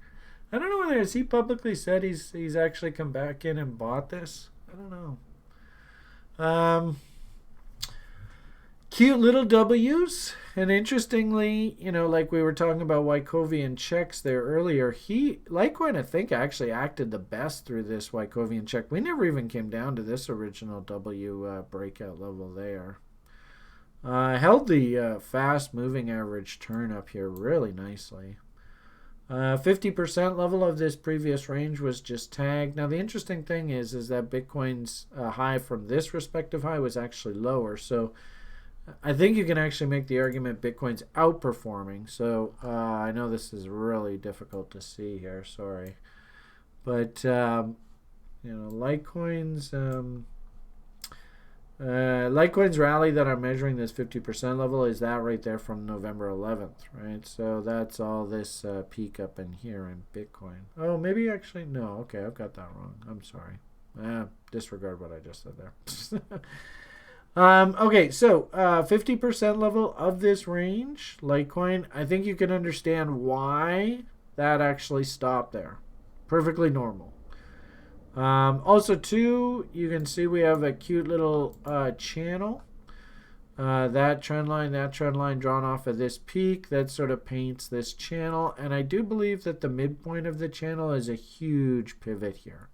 I don't know whether has he publicly said he's actually come back in and bought this. I don't know. Cute little W's, and interestingly, like we were talking about Wycovian checks there earlier, Litecoin, I think, actually acted the best through this Wycovian check. We never even came down to this original W breakout level there. Held the fast moving average turn up here really nicely. 50% level of this previous range was just tagged. Now the interesting thing is that Bitcoin's high from this respective high was actually lower. So I think you can actually make the argument Bitcoin's outperforming. So I know this is really difficult to see here. Sorry, but Litecoin's rally that I'm measuring, this 50% level, is that right there from November 11th, right? So that's all this peak up in here in Bitcoin. Oh, maybe actually, no. Okay, I've got that wrong. I'm sorry. Disregard what I just said there. Okay, so 50% level of this range, Litecoin, I think you can understand why that actually stopped there. Perfectly normal. Also, too, you can see we have a cute little channel. That trend line drawn off of this peak, that sort of paints this channel. And I do believe that the midpoint of the channel is a huge pivot here.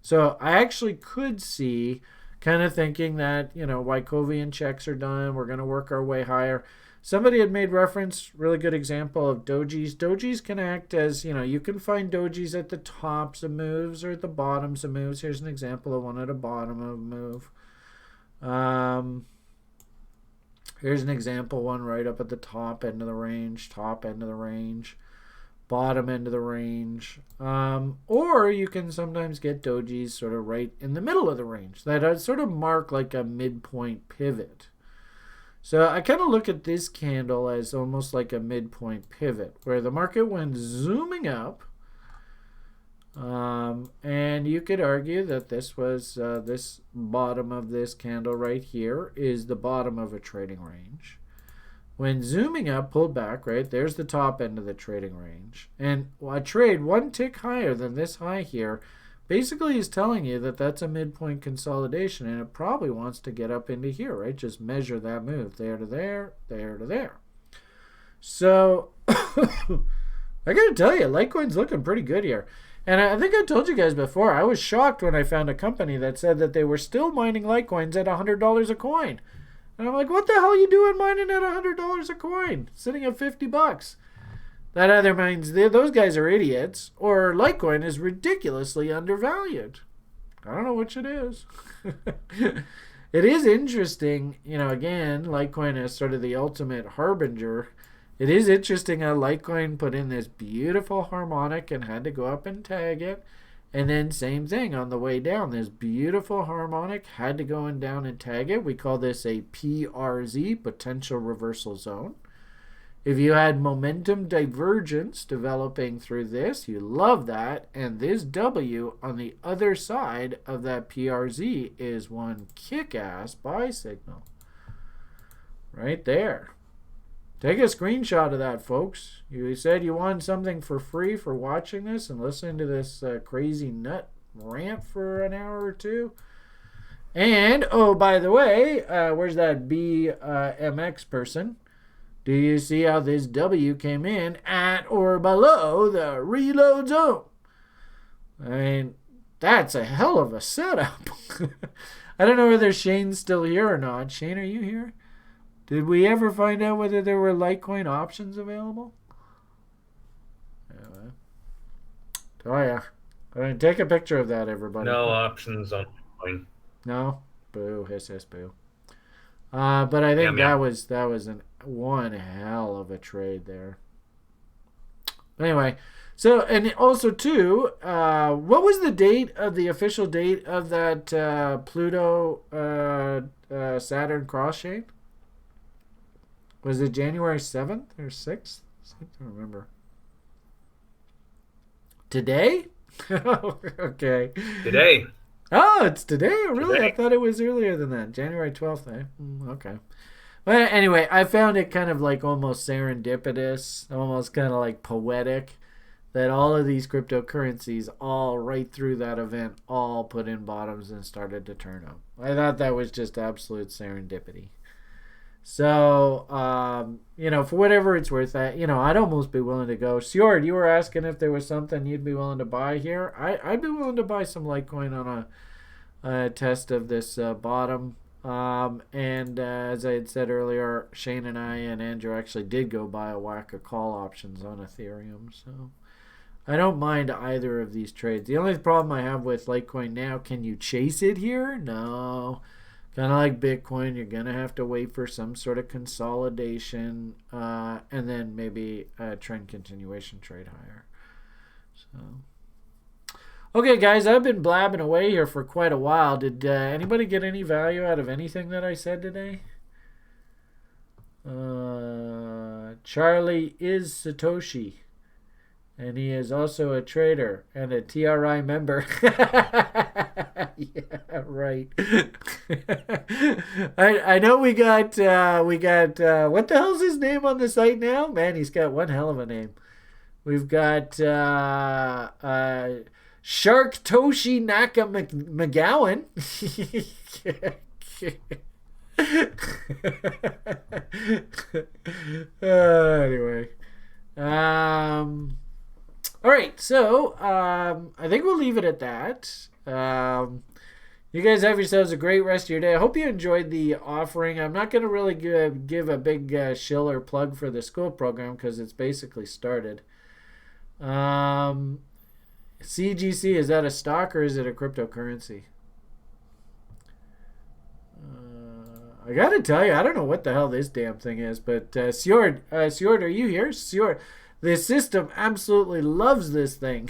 So I actually could see, kind of thinking that, Wycovian checks are done. We're going to work our way higher. Somebody had made reference, really good example of dojis. Dojis can act as, you can find dojis at the tops of moves or at the bottoms of moves. Here's an example of one at the bottom of a move. Here's an example, one right up at the top end of the range, bottom end of the range. Or you can sometimes get dojis sort of right in the middle of the range that sort of mark like a midpoint pivot. So I kind of look at this candle as almost like a midpoint pivot where the market went zooming up. And you could argue that this was this bottom of this candle right here is the bottom of a trading range. When zooming up, pulled back, right, there's the top end of the trading range. And a trade one tick higher than this high here basically is telling you that that's a midpoint consolidation, and it probably wants to get up into here, right? Just measure that move, there to there, there to there. So I gotta tell you, Litecoin's looking pretty good here. And I think I told you guys before, I was shocked when I found a company that said that they were still mining Litecoins at $100 a coin. And I'm like, what the hell are you doing mining at $100 a coin? Sitting at $50. That either means those guys are idiots, or Litecoin is ridiculously undervalued. I don't know which it is. It is interesting, again, Litecoin is sort of the ultimate harbinger. It is interesting how Litecoin put in this beautiful harmonic and had to go up and tag it. And then same thing on the way down. This beautiful harmonic had to go down and tag it. We call this a PRZ, potential reversal zone. If you had momentum divergence developing through this, you love that. And this W on the other side of that PRZ is one kick-ass buy signal. Right there. Take a screenshot of that, folks. You said you wanted something for free for watching this and listening to this crazy nut rant for an hour or two. And, oh, by the way, where's that BMX person? Do you see how this W came in at or below the reload zone? I mean, that's a hell of a setup. I don't know whether Shane's still here or not. Shane, are you here? Did we ever find out whether there were Litecoin options available? Oh, yeah. I mean, take a picture of that, everybody. No options on Bitcoin. No? Boo. Hiss, hiss, boo. But I think that was one hell of a trade there. Anyway, so, and also too, what was the date of the official date of that Pluto Saturn cross shade? Was it January 7th or 6th? I don't remember. Today? Okay. Today. Oh, it's today? Really? Today. I thought it was earlier than that. January 12th, eh? Okay. Well, anyway, I found it kind of like almost serendipitous, almost kind of like poetic, that all of these cryptocurrencies all right through that event all put in bottoms and started to turn up. I thought that was just absolute serendipity. So, for whatever it's worth, I'd almost be willing to go. Sjord, you were asking if there was something you'd be willing to buy here. I'd be willing to buy some Litecoin on a test of this bottom. And as I had said earlier, Shane and I and Andrew actually did go buy a whack of call options on Ethereum. So I don't mind either of these trades. The only problem I have with Litecoin now, can you chase it here? No. Kind of like Bitcoin, you're going to have to wait for some sort of consolidation and then maybe a trend continuation trade higher. So, okay, guys, I've been blabbing away here for quite a while. Did anybody get any value out of anything that I said today? Charlie is Satoshi. And he is also a trader and a TRI member. Yeah, right. I know we got what the hell's his name on the site now? Man, he's got one hell of a name. We've got Shark Toshi Naka McGowan. Anyway. All right, so I think we'll leave it at that. You guys have yourselves a great rest of your day. I hope you enjoyed the offering. I'm not going to really give a big shill or plug for the school program because it's basically started. CGC, is that a stock or is it a cryptocurrency? I got to tell you, I don't know what the hell this damn thing is, but Sjord, are you here? Sjord. The system absolutely loves this thing.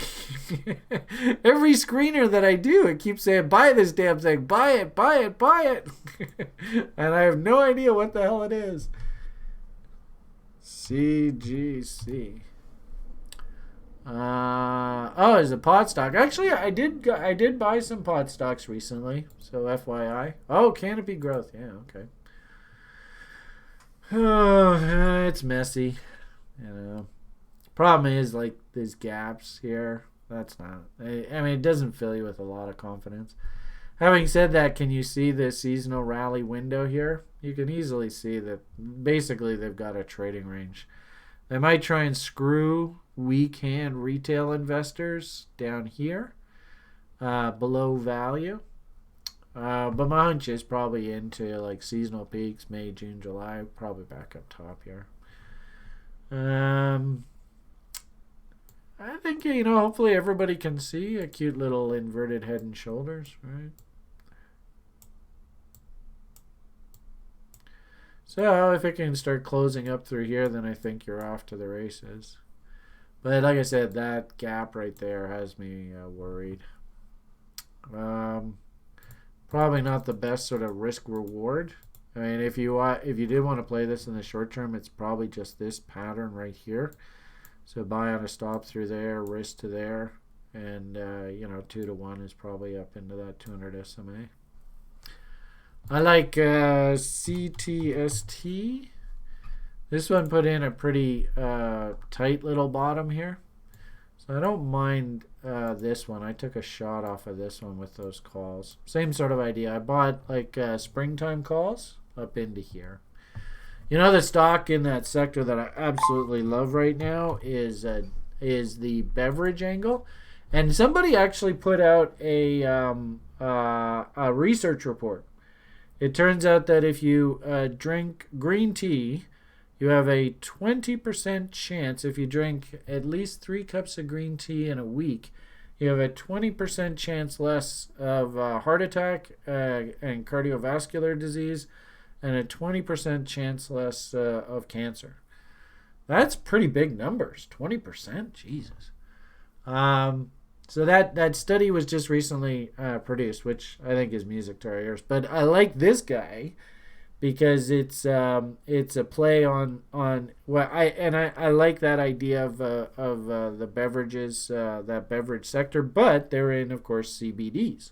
Every screener that I do, it keeps saying, buy this damn thing. Buy it, buy it, buy it. And I have no idea what the hell it is. CGC. It's a pot stock. Actually, I did buy some pot stocks recently. So FYI. Oh, Canopy Growth. Yeah, okay. Oh, it's messy. Problem is, like, there's gaps here. That's not... I mean, it doesn't fill you with a lot of confidence. Having said that, can you see the seasonal rally window here? You can easily see that basically they've got a trading range. They might try and screw weak hand retail investors down here below value. But my hunch is probably into, like, seasonal peaks, May, June, July. Probably back up top here. I think, hopefully everybody can see a cute little inverted head and shoulders, right? So if it can start closing up through here, then I think you're off to the races. But like I said, that gap right there has me worried. Probably not the best sort of risk reward I mean, if you did want to play this in the short term, it's probably just this pattern right here. So buy on a stop through there, risk to there, and 2 to 1 is probably up into that 200 SMA. I like CTST. This one put in a pretty tight little bottom here. So I don't mind this one. I took a shot off of this one with those calls. Same sort of idea. I bought like springtime calls up into here. The stock in that sector that I absolutely love right now is the beverage angle. And somebody actually put out a research report. It turns out that if you drink green tea, you have a 20% chance, if you drink at least 3 cups of green tea in a week, you have a 20% chance less of heart attack and cardiovascular disease, and a 20% chance less of cancer. That's pretty big numbers, 20%, Jesus. So that study was just recently produced, which I think is music to our ears. But I like this guy because it's a play on well, I like that idea of the beverages, that beverage sector, but they're in, of course, CBDs,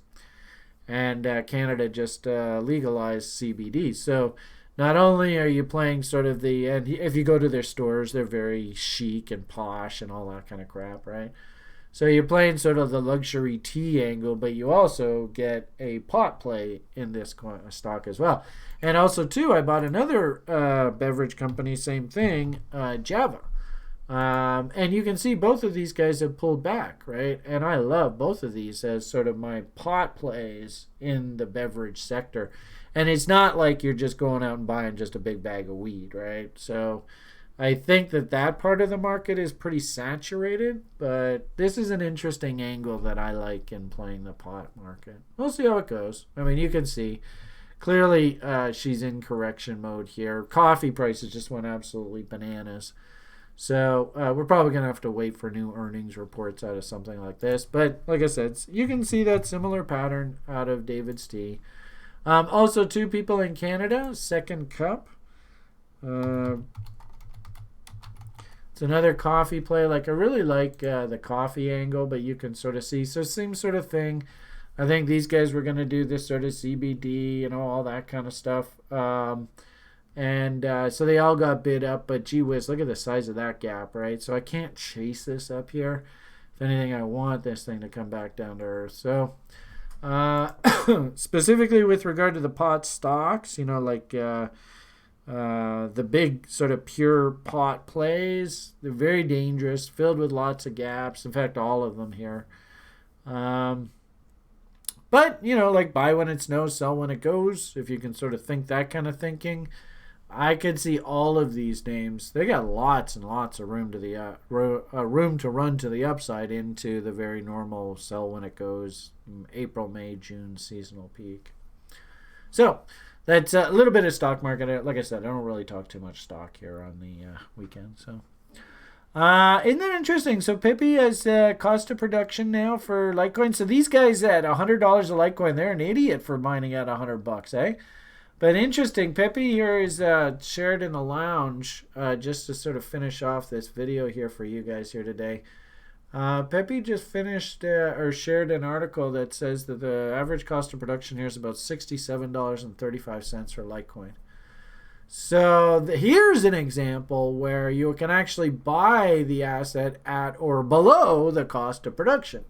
and Canada just legalized CBD. So not only are you playing sort of and if you go to their stores, they're very chic and posh and all that kind of crap, right? So you're playing sort of the luxury tea angle, but you also get a pot play in this stock as well. And also, too, I bought another beverage company, same thing, Java. And you can see both of these guys have pulled back, right? And I love both of these as sort of my pot plays in the beverage sector. And it's not like you're just going out and buying just a big bag of weed, right? So I think that part of the market is pretty saturated, but this is an interesting angle that I like in playing the pot market. We'll see how it goes. I mean, you can see clearly she's in correction mode here. Coffee prices just went absolutely bananas. So we're probably going to have to wait for new earnings reports out of something like this. But like I said, you can see that similar pattern out of David's Tea. Also, 2 people in Canada, Second Cup. It's another coffee play. Like, I really like the coffee angle, but you can sort of see. So same sort of thing. I think these guys were going to do this sort of CBD, all that kind of stuff. So they all got bid up, but gee whiz, look at the size of that gap, right? So I can't chase this up here. If anything, I want this thing to come back down to earth. So specifically with regard to the pot stocks, the big sort of pure pot plays, they're very dangerous, filled with lots of gaps. In fact, all of them here. But, like buy when it snows, sell when it goes. If you can sort of think that kind of thinking, I could see all of these names. They got lots and lots of room to room to run to the upside into the very normal sell when it goes, April, May, June seasonal peak. So that's a little bit of stock market. Like I said, I don't really talk too much stock here on the weekend. So isn't that interesting? So Pippi has cost of production now for Litecoin. So these guys at $100 a Litecoin, they're an idiot for mining at $100, eh? But interesting, Pippi here is shared in the lounge just to sort of finish off this video here for you guys here today. Pippi just finished or shared an article that says that the average cost of production here is about $67.35 for Litecoin. So here's an example where you can actually buy the asset at or below the cost of production.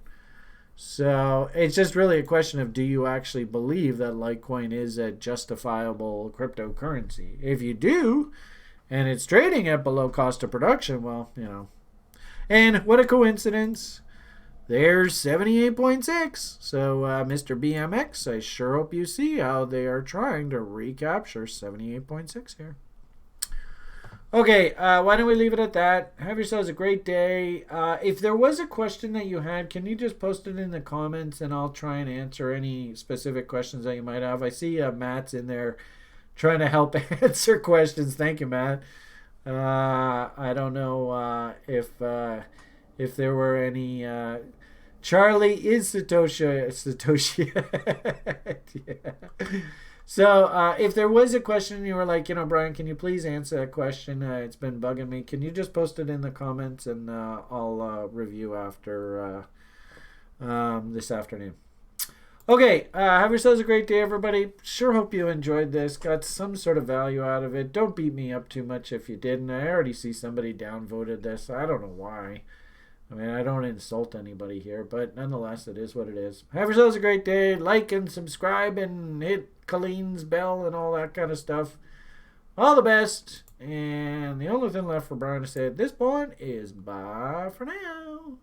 So it's just really a question of, do you actually believe that Litecoin is a justifiable cryptocurrency? If you do, and it's trading at below cost of production, well, And what a coincidence. There's 78.6. So, Mr. BMX, I sure hope you see how they are trying to recapture 78.6 here. Okay, why don't we leave it at that? Have yourselves a great day. If there was a question that you had, can you just post it in the comments and I'll try and answer any specific questions that you might have. I see Matt's in there trying to help answer questions. Thank you, Matt. I don't know if there were any. Charlie is Satoshi. Yeah. So if there was a question you were like, Brian, can you please answer that question? It's been bugging me. Can you just post it in the comments and I'll review after this afternoon. Okay, have yourselves a great day, everybody. Sure hope you enjoyed this, got some sort of value out of it. Don't beat me up too much if you didn't. I already see somebody downvoted this. I don't know why. I mean, I don't insult anybody here, but nonetheless, it is what it is. Have yourselves a great day. Like and subscribe and hit Colleen's bell and all that kind of stuff. All the best. And the only thing left for Brian to say at this point is bye for now.